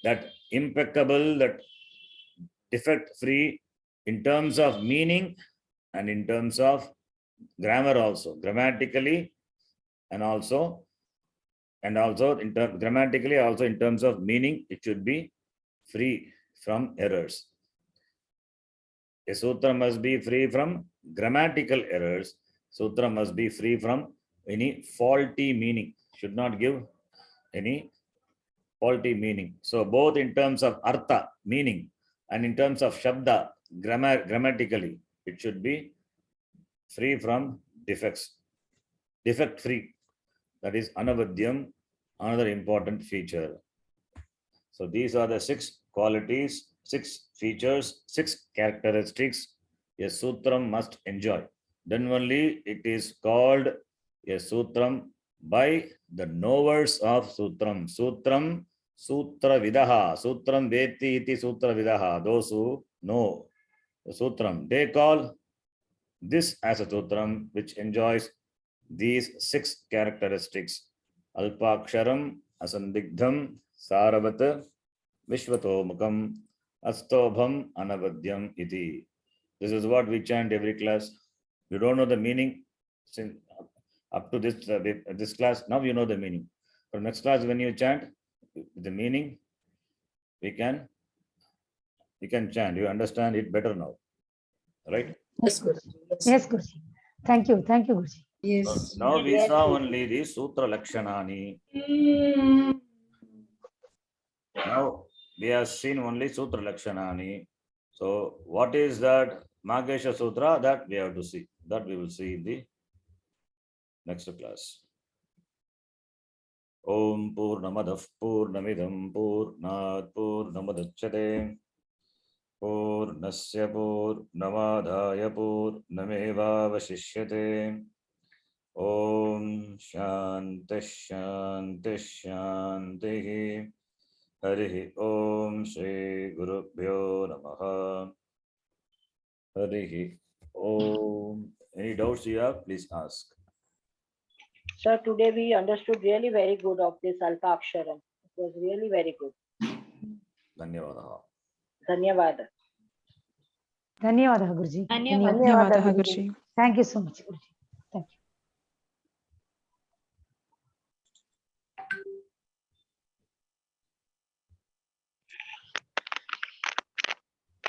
That impeccable, that defect free in terms of meaning and in terms of grammar also, grammatically and also grammatically, also in terms of meaning, it should be free from errors. A sutra must be free from grammatical errors. Sutra must be free from any faulty meaning. Should not give any faulty meaning. So both in terms of artha, meaning, and in terms of shabda, grammatically, it should be free from defects, defect free. That is anavadyam, another important feature. So these are the 6 qualities, 6 features, 6 characteristics a sutram must enjoy. Then only it is called a sutram by the knowers of sutram. Sutram, sutra vidaha, sutram veti iti sutra vidaha. Those who know the sutram, they call this as a sutram which enjoys these 6 characteristics. Alpaksharam, asandigdham, saravat, vishvatomukam, astobham, anavadyam iti. This is what we chant every class. You don't know the meaning since up to this class. Now you know the meaning. For next class, when you chant the meaning, we can chant. You understand it better now, right? Yes, Guruji. Yes, Guruji. Thank you, Guruji. Yes. Now we Yes, saw Guruji. only the sutra lakshanani. Now we have seen only sutra lakshanani. So what is that Magesha Sutra? That we have to see. That we will see in the next class. Om Purnamadah Purnamidam Purnat Purnamadachyate Purnasya Purnamadaya Purnamevavashishyate. Om Shanti Shanti Shanti. Harihi Om Shri Gurubhyo Namaha. Harihi Om. Any doubts you have, please ask. Sir, today we understood really very good of this Alpa Aksharam. It was really very good. Dhanyavadaha. Dhanyavada. Dhanyawadaha, Guruji. Dhanyawad. Dhanyawadaha, Guruji. Thank you so much, Guruji.